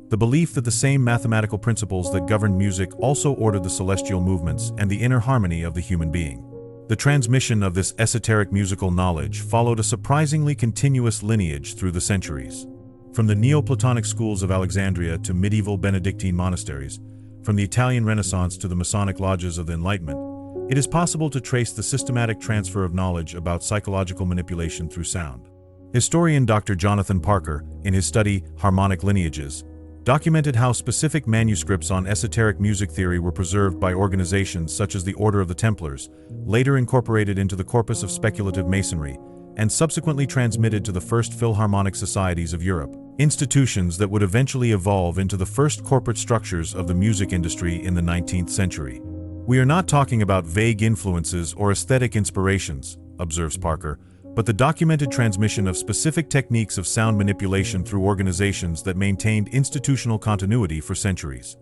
The belief that the same mathematical principles that governed music also ordered the celestial movements and the inner harmony of the human being. The transmission of this esoteric musical knowledge followed a surprisingly continuous lineage through the centuries. From the Neoplatonic schools of Alexandria to medieval Benedictine monasteries, from the Italian Renaissance to the Masonic lodges of the Enlightenment, it is possible to trace the systematic transfer of knowledge about psychological manipulation through sound. Historian Dr. Jonathan Parker, in his study Harmonic Lineages, documented how specific manuscripts on esoteric music theory were preserved by organizations such as the Order of the Templars, later incorporated into the corpus of speculative masonry, and subsequently transmitted to the first Philharmonic societies of Europe, institutions that would eventually evolve into the first corporate structures of the music industry in the 19th century. We are not talking about vague influences or aesthetic inspirations, observes Parker, but the documented transmission of specific techniques of sound manipulation through organizations that maintained institutional continuity for centuries.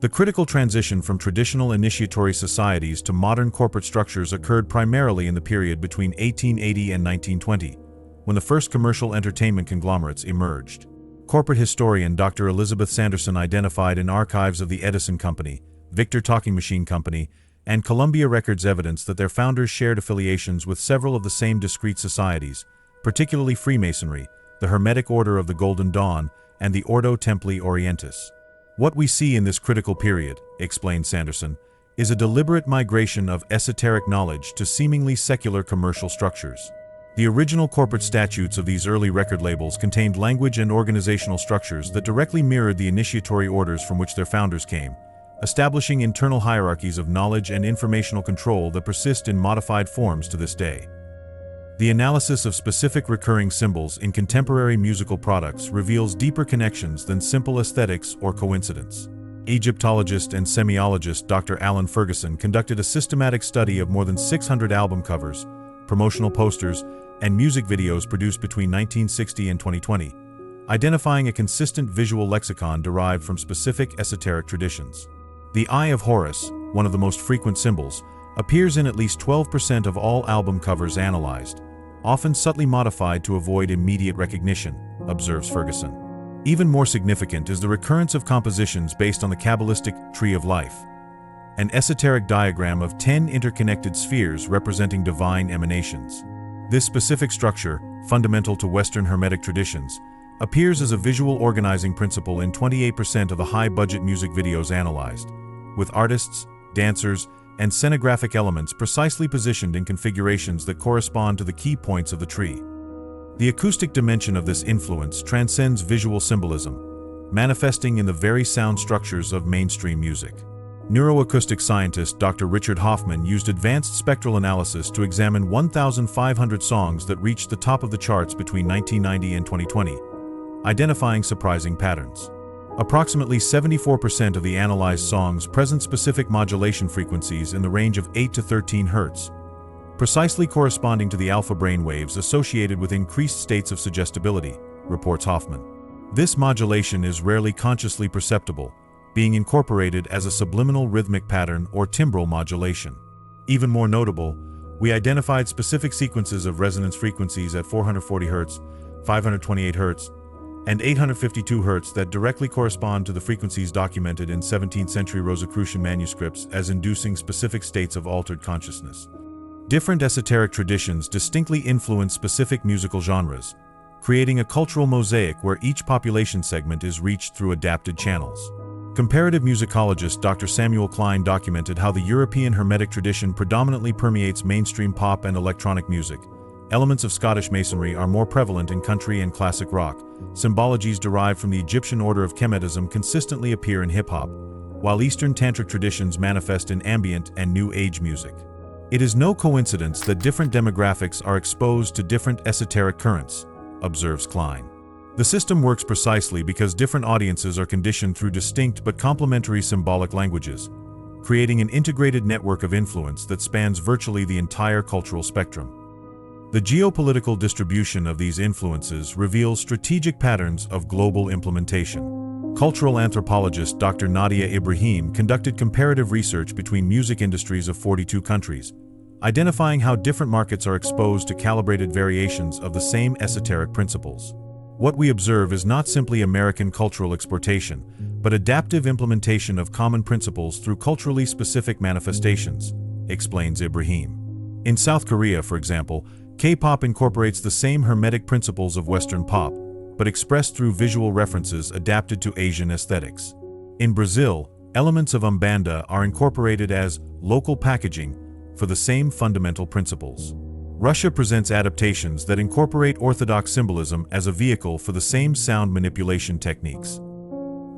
The critical transition from traditional initiatory societies to modern corporate structures occurred primarily in the period between 1880 and 1920, when the first commercial entertainment conglomerates emerged. Corporate historian Dr. Elizabeth Sanderson identified in archives of the Edison Company Victor Talking Machine Company, and Columbia Records evidence that their founders shared affiliations with several of the same discrete societies, particularly Freemasonry, the Hermetic Order of the Golden Dawn, and the Ordo Templi Orientis. What we see in this critical period, explained Sanderson, is a deliberate migration of esoteric knowledge to seemingly secular commercial structures. The original corporate statutes of these early record labels contained language and organizational structures that directly mirrored the initiatory orders from which their founders came, establishing internal hierarchies of knowledge and informational control that persist in modified forms to this day. The analysis of specific recurring symbols in contemporary musical products reveals deeper connections than simple aesthetics or coincidence. Egyptologist and semiologist Dr. Alan Ferguson conducted a systematic study of more than 600 album covers, promotional posters, and music videos produced between 1960 and 2020, identifying a consistent visual lexicon derived from specific esoteric traditions. The Eye of Horus, one of the most frequent symbols, appears in at least 12% of all album covers analyzed, often subtly modified to avoid immediate recognition, observes Ferguson. Even more significant is the recurrence of compositions based on the Kabbalistic Tree of Life, an esoteric diagram of 10 interconnected spheres representing divine emanations. This specific structure, fundamental to Western Hermetic traditions, appears as a visual organizing principle in 28% of the high-budget music videos analyzed, with artists, dancers, and scenographic elements precisely positioned in configurations that correspond to the key points of the tree. The acoustic dimension of this influence transcends visual symbolism, manifesting in the very sound structures of mainstream music. Neuroacoustic scientist Dr. Richard Hoffman used advanced spectral analysis to examine 1,500 songs that reached the top of the charts between 1990 and 2020, identifying surprising patterns. Approximately 74% of the analyzed songs present specific modulation frequencies in the range of 8 to 13 Hz, precisely corresponding to the alpha brainwaves associated with increased states of suggestibility, reports Hoffman. This modulation is rarely consciously perceptible, being incorporated as a subliminal rhythmic pattern or timbral modulation. Even more notable, we identified specific sequences of resonance frequencies at 440 Hz, 528 Hz, and 852 Hz that directly correspond to the frequencies documented in 17th century Rosicrucian manuscripts as inducing specific states of altered consciousness. Different esoteric traditions distinctly influence specific musical genres, creating a cultural mosaic where each population segment is reached through adapted channels. Comparative musicologist Dr. Samuel Klein documented how the European Hermetic tradition predominantly permeates mainstream pop and electronic music. Elements of Scottish Masonry are more prevalent in country and classic rock. Symbologies derived from the Egyptian order of Kemetism consistently appear in hip-hop, while Eastern Tantric traditions manifest in ambient and New Age music. It is no coincidence that different demographics are exposed to different esoteric currents, observes Klein. The system works precisely because different audiences are conditioned through distinct but complementary symbolic languages, creating an integrated network of influence that spans virtually the entire cultural spectrum. The geopolitical distribution of these influences reveals strategic patterns of global implementation. Cultural anthropologist Dr. Nadia Ibrahim conducted comparative research between music industries of 42 countries, identifying how different markets are exposed to calibrated variations of the same esoteric principles. What we observe is not simply American cultural exportation, but adaptive implementation of common principles through culturally specific manifestations, explains Ibrahim. In South Korea, for example, K-pop incorporates the same hermetic principles of Western pop, but expressed through visual references adapted to Asian aesthetics. In Brazil, elements of Umbanda are incorporated as local packaging for the same fundamental principles. Russia presents adaptations that incorporate Orthodox symbolism as a vehicle for the same sound manipulation techniques.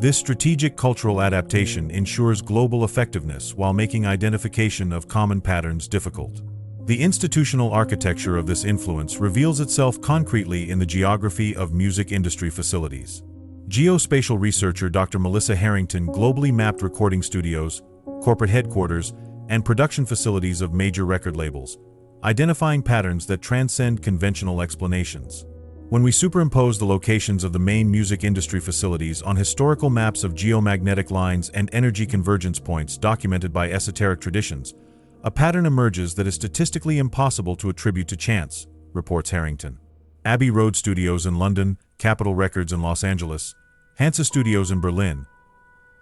This strategic cultural adaptation ensures global effectiveness while making identification of common patterns difficult. The institutional architecture of this influence reveals itself concretely in the geography of music industry facilities. Geospatial researcher Dr. Melissa Harrington globally mapped recording studios, corporate headquarters, and production facilities of major record labels, identifying patterns that transcend conventional explanations. When we superimpose the locations of the main music industry facilities on historical maps of geomagnetic lines and energy convergence points documented by esoteric traditions, a pattern emerges that is statistically impossible to attribute to chance, reports Harrington. Abbey Road Studios in London, Capitol Records in Los Angeles, Hansa Studios in Berlin,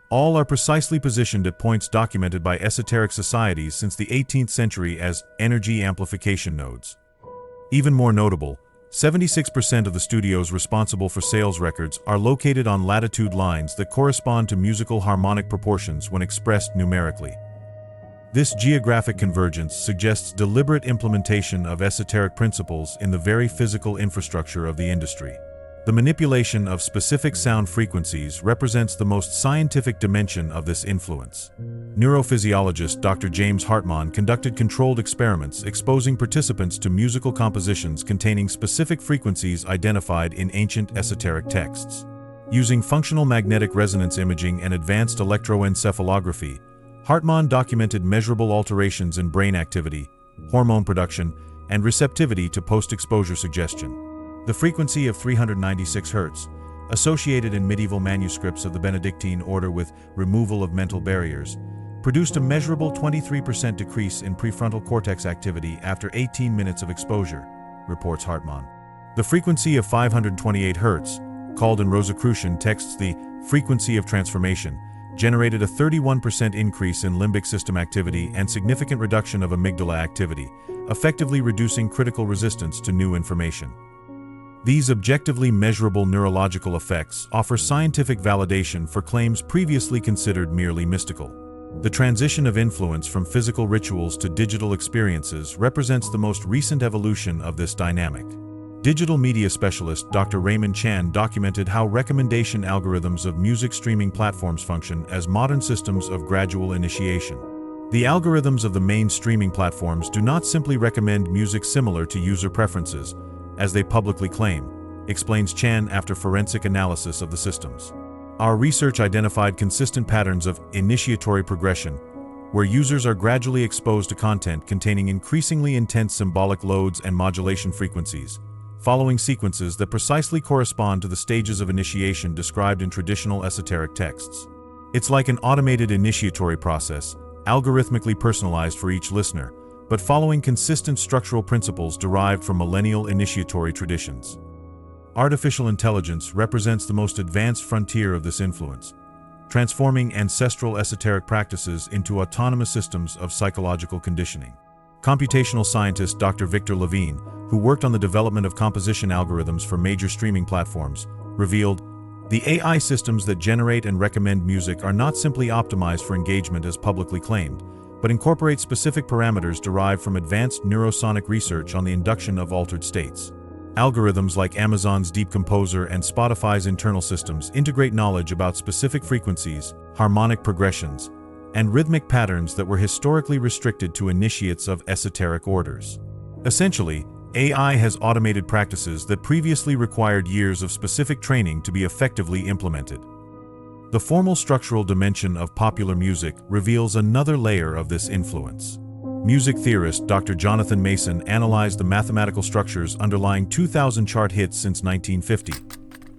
All are precisely positioned at points documented by esoteric societies since the 18th century as energy amplification nodes. Even more notable, 76% of the studios responsible for sales records are located on latitude lines that correspond to musical harmonic proportions when expressed numerically. This geographic convergence suggests deliberate implementation of esoteric principles in the very physical infrastructure of the industry. The manipulation of specific sound frequencies represents the most scientific dimension of this influence. Neurophysiologist Dr. James Hartman conducted controlled experiments exposing participants to musical compositions containing specific frequencies identified in ancient esoteric texts. Using functional magnetic resonance imaging and advanced electroencephalography, Hartman documented measurable alterations in brain activity, hormone production, and receptivity to post-exposure suggestion. The frequency of 396 Hz, associated in medieval manuscripts of the Benedictine order with removal of mental barriers, produced a measurable 23% decrease in prefrontal cortex activity after 18 minutes of exposure, reports Hartman. The frequency of 528 Hz, called in Rosicrucian texts the frequency of transformation, generated a 31% increase in limbic system activity and significant reduction of amygdala activity, effectively reducing critical resistance to new information. These objectively measurable neurological effects offer scientific validation for claims previously considered merely mystical. The transition of influence from physical rituals to digital experiences represents the most recent evolution of this dynamic. Digital media specialist Dr. Raymond Chan documented how recommendation algorithms of music streaming platforms function as modern systems of gradual initiation. The algorithms of the main streaming platforms do not simply recommend music similar to user preferences, as they publicly claim, explains Chan after forensic analysis of the systems. Our research identified consistent patterns of initiatory progression, where users are gradually exposed to content containing increasingly intense symbolic loads and modulation frequencies, following sequences that precisely correspond to the stages of initiation described in traditional esoteric texts. It's like an automated initiatory process, algorithmically personalized for each listener, but following consistent structural principles derived from millennial initiatory traditions. Artificial intelligence represents the most advanced frontier of this influence, transforming ancestral esoteric practices into autonomous systems of psychological conditioning. Computational scientist Dr. Victor Levine, who worked on the development of composition algorithms for major streaming platforms, revealed, "The AI systems that generate and recommend music are not simply optimized for engagement as publicly claimed, but incorporate specific parameters derived from advanced neurosonic research on the induction of altered states." Algorithms like Amazon's Deep Composer and Spotify's internal systems integrate knowledge about specific frequencies, harmonic progressions, and rhythmic patterns that were historically restricted to initiates of esoteric orders. Essentially, AI has automated practices that previously required years of specific training to be effectively implemented. The formal structural dimension of popular music reveals another layer of this influence. Music theorist Dr. Jonathan Mason analyzed the mathematical structures underlying 2,000 chart hits since 1950,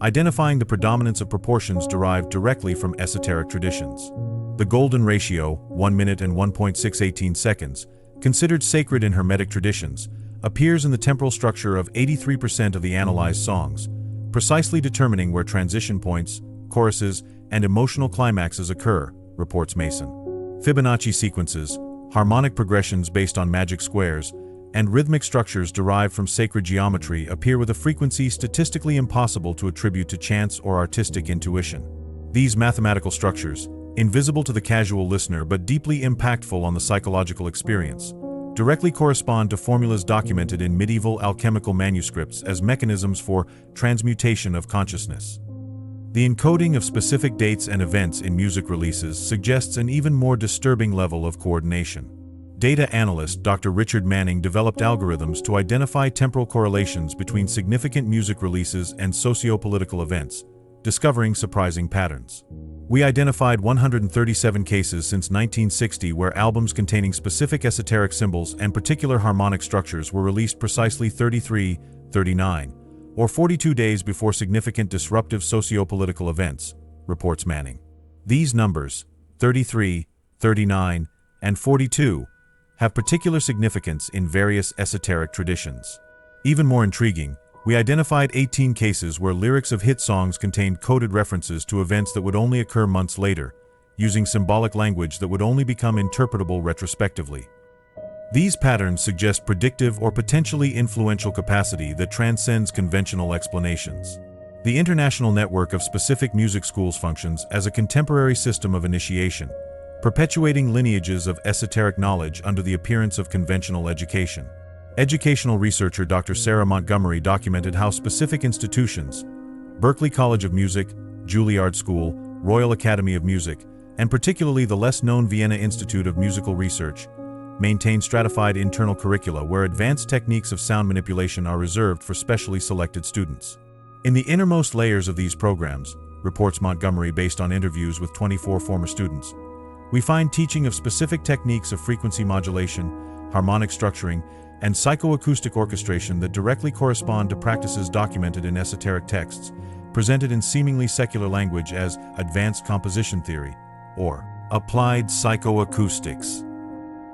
identifying the predominance of proportions derived directly from esoteric traditions. The golden ratio, 1 minute and 1.618 seconds, considered sacred in Hermetic traditions, appears in the temporal structure of 83% of the analyzed songs, precisely determining where transition points, choruses, and emotional climaxes occur, reports Mason. Fibonacci sequences, harmonic progressions based on magic squares, and rhythmic structures derived from sacred geometry appear with a frequency statistically impossible to attribute to chance or artistic intuition. These mathematical structures, invisible to the casual listener but deeply impactful on the psychological experience, directly correspond to formulas documented in medieval alchemical manuscripts as mechanisms for transmutation of consciousness. The encoding of specific dates and events in music releases suggests an even more disturbing level of coordination. Data analyst Dr. Richard Manning developed algorithms to identify temporal correlations between significant music releases and socio-political events, discovering surprising patterns. We identified 137 cases since 1960 where albums containing specific esoteric symbols and particular harmonic structures were released precisely 33, 39, or 42 days before significant disruptive socio-political events, reports Manning. These numbers, 33, 39, and 42, have particular significance in various esoteric traditions. Even more intriguing, we identified 18 cases where lyrics of hit songs contained coded references to events that would only occur months later, using symbolic language that would only become interpretable retrospectively. These patterns suggest predictive or potentially influential capacity that transcends conventional explanations. The international network of specific music schools functions as a contemporary system of initiation, perpetuating lineages of esoteric knowledge under the appearance of conventional education. Educational researcher Dr. Sarah Montgomery documented how specific institutions, Berklee College of Music, Juilliard School, Royal Academy of Music, and particularly the less-known Vienna Institute of Musical Research, maintain stratified internal curricula where advanced techniques of sound manipulation are reserved for specially selected students. In the innermost layers of these programs, reports Montgomery based on interviews with 24 former students, we find teaching of specific techniques of frequency modulation, harmonic structuring, and psychoacoustic orchestration that directly correspond to practices documented in esoteric texts, presented in seemingly secular language as advanced composition theory, or applied psychoacoustics.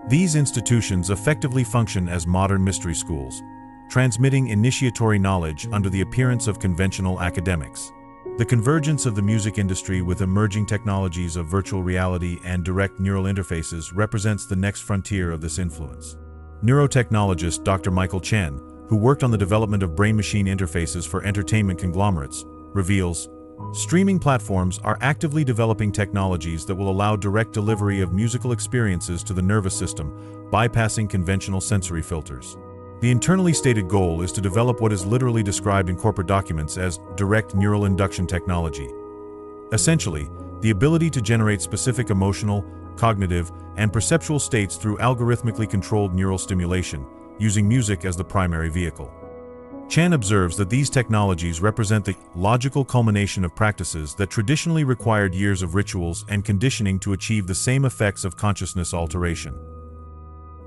These institutions effectively function as modern mystery schools, transmitting initiatory knowledge under the appearance of conventional academics. The convergence of the music industry with emerging technologies of virtual reality and direct neural interfaces represents the next frontier of this influence. Neurotechnologist Dr. Michael Chen, who worked on the development of brain-machine interfaces for entertainment conglomerates, reveals, streaming platforms are actively developing technologies that will allow direct delivery of musical experiences to the nervous system, bypassing conventional sensory filters. The internally stated goal is to develop what is literally described in corporate documents as direct neural induction technology. Essentially, the ability to generate specific emotional, cognitive, and perceptual states through algorithmically controlled neural stimulation, using music as the primary vehicle. Chan observes that these technologies represent the logical culmination of practices that traditionally required years of rituals and conditioning to achieve the same effects of consciousness alteration.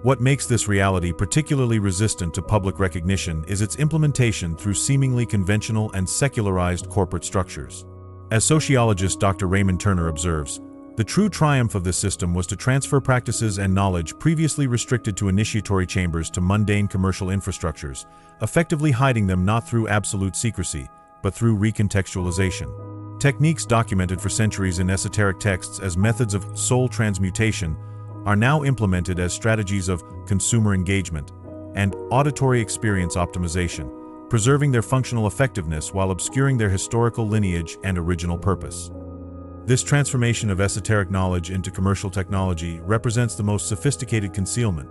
What makes this reality particularly resistant to public recognition is its implementation through seemingly conventional and secularized corporate structures. As sociologist Dr. Raymond Turner observes, the true triumph of this system was to transfer practices and knowledge previously restricted to initiatory chambers to mundane commercial infrastructures, effectively hiding them not through absolute secrecy, but through recontextualization. Techniques documented for centuries in esoteric texts as methods of soul transmutation are now implemented as strategies of consumer engagement and auditory experience optimization, preserving their functional effectiveness while obscuring their historical lineage and original purpose. This transformation of esoteric knowledge into commercial technology represents the most sophisticated concealment,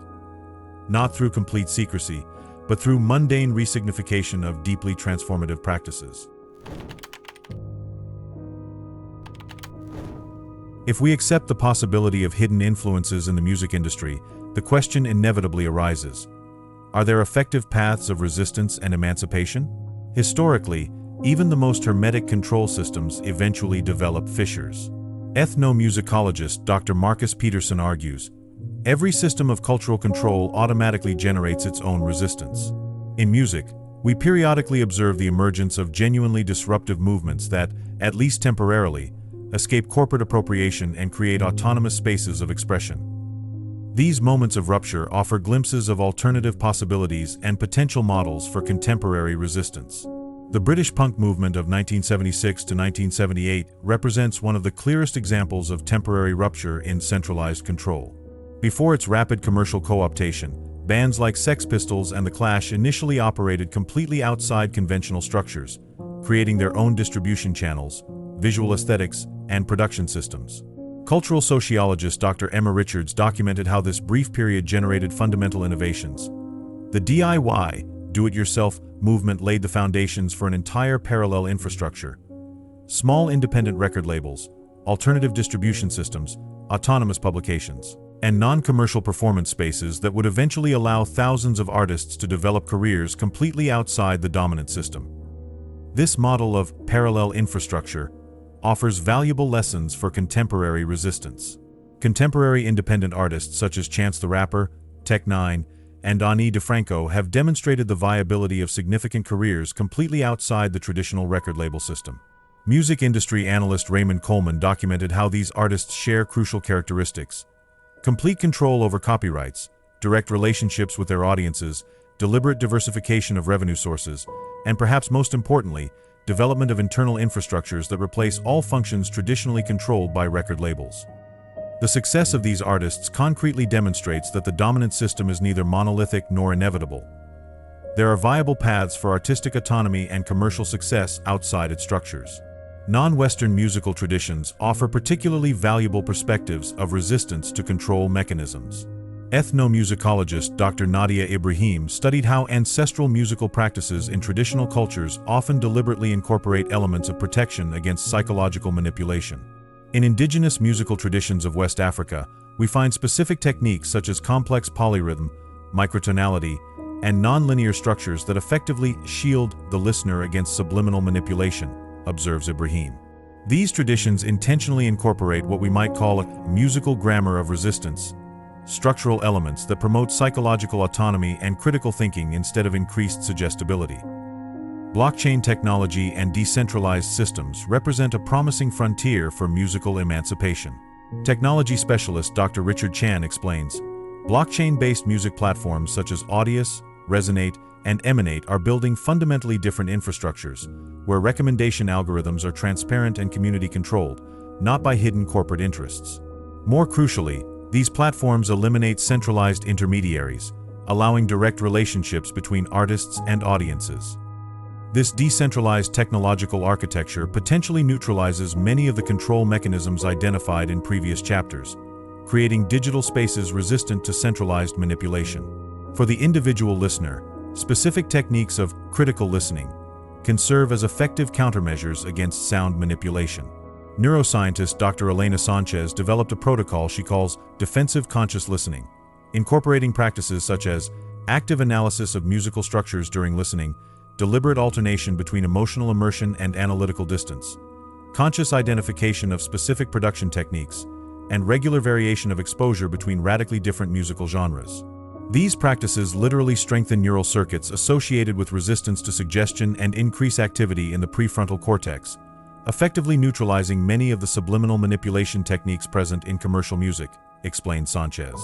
not through complete secrecy, but through mundane resignification of deeply transformative practices. If we accept the possibility of hidden influences in the music industry, the question inevitably arises: are there effective paths of resistance and emancipation? Historically, even the most hermetic control systems eventually develop fissures. Ethnomusicologist Dr. Marcus Peterson argues, every system of cultural control automatically generates its own resistance. In music, we periodically observe the emergence of genuinely disruptive movements that, at least temporarily, escape corporate appropriation and create autonomous spaces of expression. These moments of rupture offer glimpses of alternative possibilities and potential models for contemporary resistance. The British punk movement of 1976 to 1978 represents one of the clearest examples of temporary rupture in centralized control. Before its rapid commercial co-optation, bands like Sex Pistols and The Clash initially operated completely outside conventional structures, creating their own distribution channels, visual aesthetics, and production systems. Cultural sociologist Dr. Emma Richards documented how this brief period generated fundamental innovations. The DIY, do-it-yourself movement laid the foundations for an entire parallel infrastructure. Small independent record labels, alternative distribution systems, autonomous publications, and non-commercial performance spaces that would eventually allow thousands of artists to develop careers completely outside the dominant system. This model of parallel infrastructure offers valuable lessons for contemporary resistance. Contemporary independent artists such as Chance the Rapper, Tech-9, and Ani DeFranco have demonstrated the viability of significant careers completely outside the traditional record label system. Music industry analyst Raymond Coleman documented how these artists share crucial characteristics: complete control over copyrights, direct relationships with their audiences, deliberate diversification of revenue sources, and perhaps most importantly, development of internal infrastructures that replace all functions traditionally controlled by record labels. The success of these artists concretely demonstrates that the dominant system is neither monolithic nor inevitable. There are viable paths for artistic autonomy and commercial success outside its structures. Non-Western musical traditions offer particularly valuable perspectives of resistance to control mechanisms. Ethnomusicologist Dr. Nadia Ibrahim studied how ancestral musical practices in traditional cultures often deliberately incorporate elements of protection against psychological manipulation. In indigenous musical traditions of West Africa, we find specific techniques such as complex polyrhythm, microtonality, and non-linear structures that effectively shield the listener against subliminal manipulation, observes Ibrahim. These traditions intentionally incorporate what we might call a musical grammar of resistance, structural elements that promote psychological autonomy and critical thinking instead of increased suggestibility. Blockchain technology and decentralized systems represent a promising frontier for musical emancipation. Technology specialist Dr. Richard Chan explains, blockchain-based music platforms such as Audius, Resonate, and Emanate are building fundamentally different infrastructures, where recommendation algorithms are transparent and community-controlled, not by hidden corporate interests. More crucially, these platforms eliminate centralized intermediaries, allowing direct relationships between artists and audiences. This decentralized technological architecture potentially neutralizes many of the control mechanisms identified in previous chapters, creating digital spaces resistant to centralized manipulation. For the individual listener, specific techniques of critical listening can serve as effective countermeasures against sound manipulation. Neuroscientist Dr. Elena Sanchez developed a protocol she calls defensive conscious listening, incorporating practices such as active analysis of musical structures during listening, deliberate alternation between emotional immersion and analytical distance, conscious identification of specific production techniques, and regular variation of exposure between radically different musical genres. These practices literally strengthen neural circuits associated with resistance to suggestion and increase activity in the prefrontal cortex, effectively neutralizing many of the subliminal manipulation techniques present in commercial music, explained Sanchez.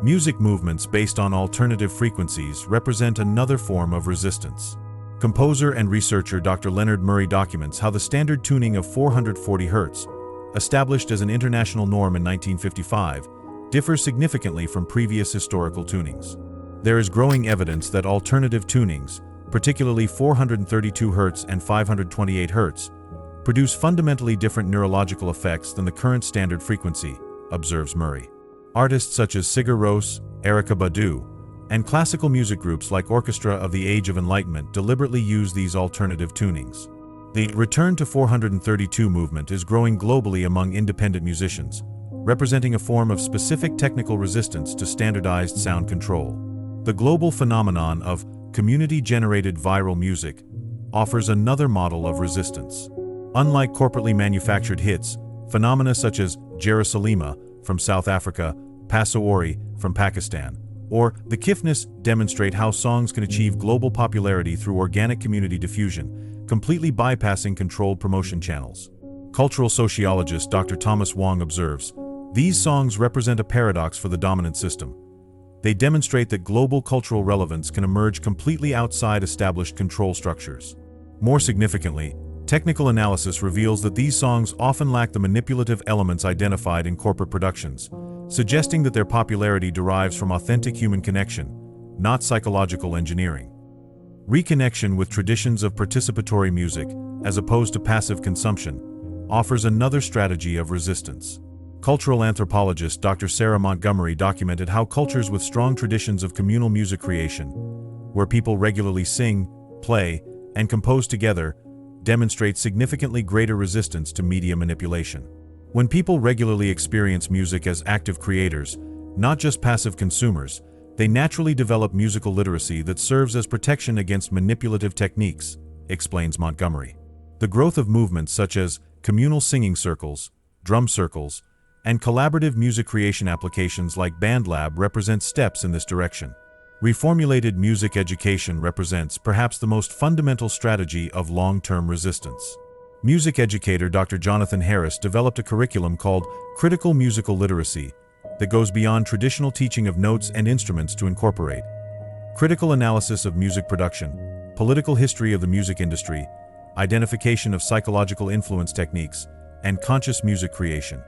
Music movements based on alternative frequencies represent another form of resistance. Composer and researcher Dr. Leonard Murray documents how the standard tuning of 440 Hz, established as an international norm in 1955, differs significantly from previous historical tunings. There is growing evidence that alternative tunings, particularly 432 Hz and 528 Hz, produce fundamentally different neurological effects than the current standard frequency, observes Murray. Artists such as Sigur Rós, Erykah Badu, and classical music groups like Orchestra of the Age of Enlightenment deliberately use these alternative tunings. The return to 432 movement is growing globally among independent musicians, representing a form of specific technical resistance to standardized sound control. The global phenomenon of community-generated viral music offers another model of resistance. Unlike corporately manufactured hits, phenomena such as Jerusalema from South Africa, Pasoori from Pakistan, or the Kifnis demonstrate how songs can achieve global popularity through organic community diffusion, completely bypassing controlled promotion channels. Cultural sociologist Dr. Thomas Wong observes, these songs represent a paradox for the dominant system. They demonstrate that global cultural relevance can emerge completely outside established control structures. More significantly, technical analysis reveals that these songs often lack the manipulative elements identified in corporate productions, suggesting that their popularity derives from authentic human connection, not psychological engineering. Reconnection with traditions of participatory music, as opposed to passive consumption, offers another strategy of resistance. Cultural anthropologist Dr. Sarah Montgomery documented how cultures with strong traditions of communal music creation, where people regularly sing, play, and compose together, demonstrate significantly greater resistance to media manipulation. When people regularly experience music as active creators, not just passive consumers, they naturally develop musical literacy that serves as protection against manipulative techniques, explains Montgomery. The growth of movements such as communal singing circles, drum circles, and collaborative music creation applications like BandLab represent steps in this direction. Reformulated music education represents perhaps the most fundamental strategy of long-term resistance. Music educator Dr. Jonathan Harris developed a curriculum called Critical Musical Literacy that goes beyond traditional teaching of notes and instruments to incorporate critical analysis of music production, political history of the music industry, identification of psychological influence techniques, and conscious music creation.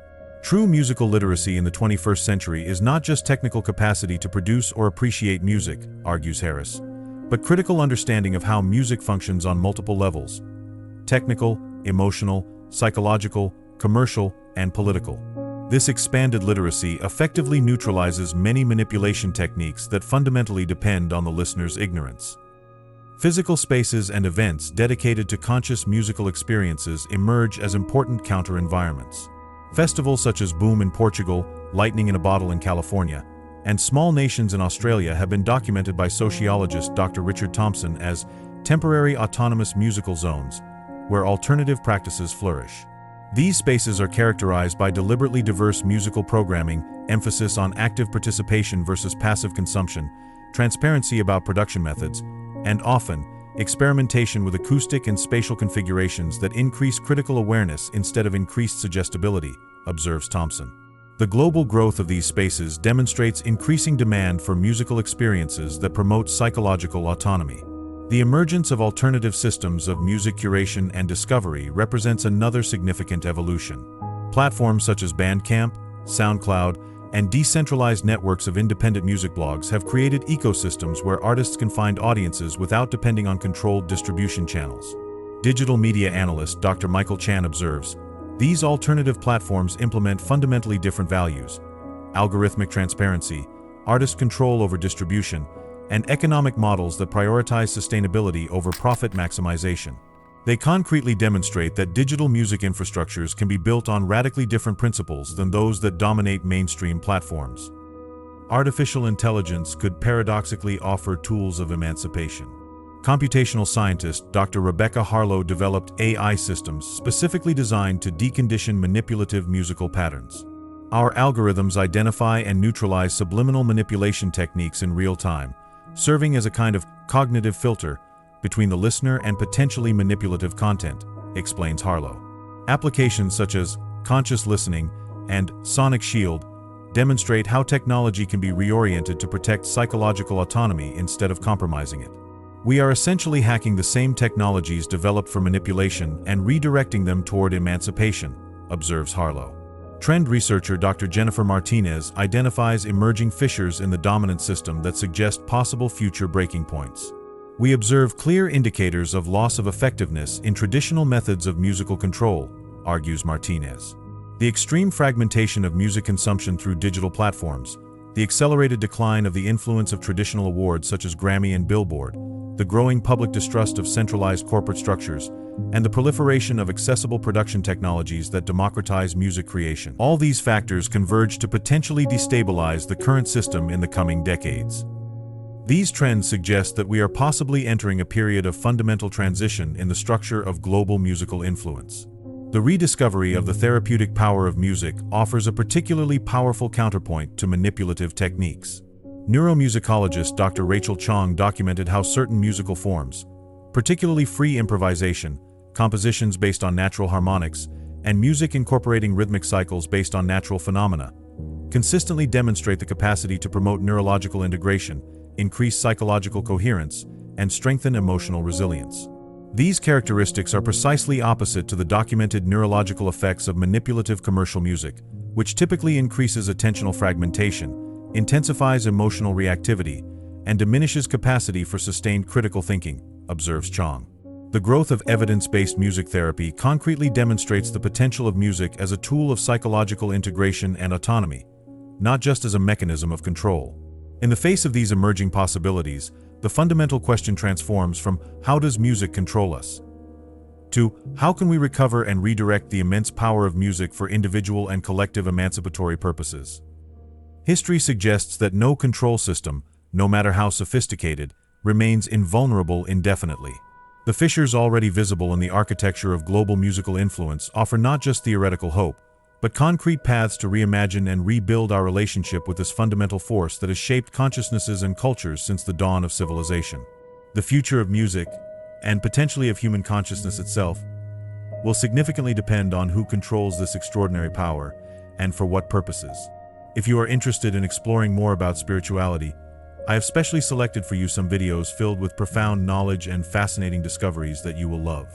True musical literacy in the 21st century is not just technical capacity to produce or appreciate music, argues Harris, but critical understanding of how music functions on multiple levels: technical, emotional, psychological, commercial, and political. This expanded literacy effectively neutralizes many manipulation techniques that fundamentally depend on the listener's ignorance. Physical spaces and events dedicated to conscious musical experiences emerge as important counter-environments. Festivals such as Boom in Portugal, Lightning in a Bottle in California, and Small Nations in Australia have been documented by sociologist Dr. Richard Thompson as temporary autonomous musical zones, where alternative practices flourish. These spaces are characterized by deliberately diverse musical programming, emphasis on active participation versus passive consumption, transparency about production methods, and often, experimentation with acoustic and spatial configurations that increase critical awareness instead of increased suggestibility, observes Thompson. The global growth of these spaces demonstrates increasing demand for musical experiences that promote psychological autonomy. The emergence of alternative systems of music curation and discovery represents another significant evolution. Platforms such as Bandcamp, SoundCloud, and decentralized networks of independent music blogs have created ecosystems where artists can find audiences without depending on controlled distribution channels. Digital media analyst Dr. Michael Chan observes, these alternative platforms implement fundamentally different values: algorithmic transparency, artist control over distribution, and economic models that prioritize sustainability over profit maximization. They concretely demonstrate that digital music infrastructures can be built on radically different principles than those that dominate mainstream platforms. Artificial intelligence could paradoxically offer tools of emancipation. Computational scientist Dr. Rebecca Harlow developed AI systems specifically designed to decondition manipulative musical patterns. Our algorithms identify and neutralize subliminal manipulation techniques in real time, serving as a kind of cognitive filter between the listener and potentially manipulative content, explains Harlow. Applications such as conscious listening and sonic shield demonstrate how technology can be reoriented to protect psychological autonomy instead of compromising it. We are essentially hacking the same technologies developed for manipulation and redirecting them toward emancipation, observes Harlow. Trend researcher Dr. Jennifer Martinez identifies emerging fissures in the dominant system that suggest possible future breaking points. We observe clear indicators of loss of effectiveness in traditional methods of musical control, argues Martinez. The extreme fragmentation of music consumption through digital platforms, the accelerated decline of the influence of traditional awards such as Grammy and Billboard, the growing public distrust of centralized corporate structures, and the proliferation of accessible production technologies that democratize music creation. All these factors converge to potentially destabilize the current system in the coming decades. These trends suggest that we are possibly entering a period of fundamental transition in the structure of global musical influence. The rediscovery of the therapeutic power of music offers a particularly powerful counterpoint to manipulative techniques. Neuromusicologist Dr. Rachel Chong documented how certain musical forms, particularly free improvisation, compositions based on natural harmonics, and music incorporating rhythmic cycles based on natural phenomena, consistently demonstrate the capacity to promote neurological integration, increase psychological coherence, and strengthen emotional resilience. These characteristics are precisely opposite to the documented neurological effects of manipulative commercial music, which typically increases attentional fragmentation, intensifies emotional reactivity, and diminishes capacity for sustained critical thinking, observes Chong. The growth of evidence-based music therapy concretely demonstrates the potential of music as a tool of psychological integration and autonomy, not just as a mechanism of control. In the face of these emerging possibilities, the fundamental question transforms from "how does music control us?" to "how can we recover and redirect the immense power of music for individual and collective emancipatory purposes?" History suggests that no control system, no matter how sophisticated, remains invulnerable indefinitely. The fissures already visible in the architecture of global musical influence offer not just theoretical hope, but concrete paths to reimagine and rebuild our relationship with this fundamental force that has shaped consciousnesses and cultures since the dawn of civilization. The future of music, and potentially of human consciousness itself, will significantly depend on who controls this extraordinary power and for what purposes. If you are interested in exploring more about spirituality, I have specially selected for you some videos filled with profound knowledge and fascinating discoveries that you will love.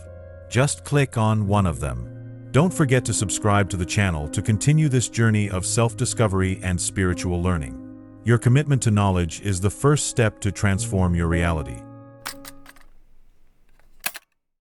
Just click on one of them. Don't forget to subscribe to the channel to continue this journey of self-discovery and spiritual learning. Your commitment to knowledge is the first step to transform your reality.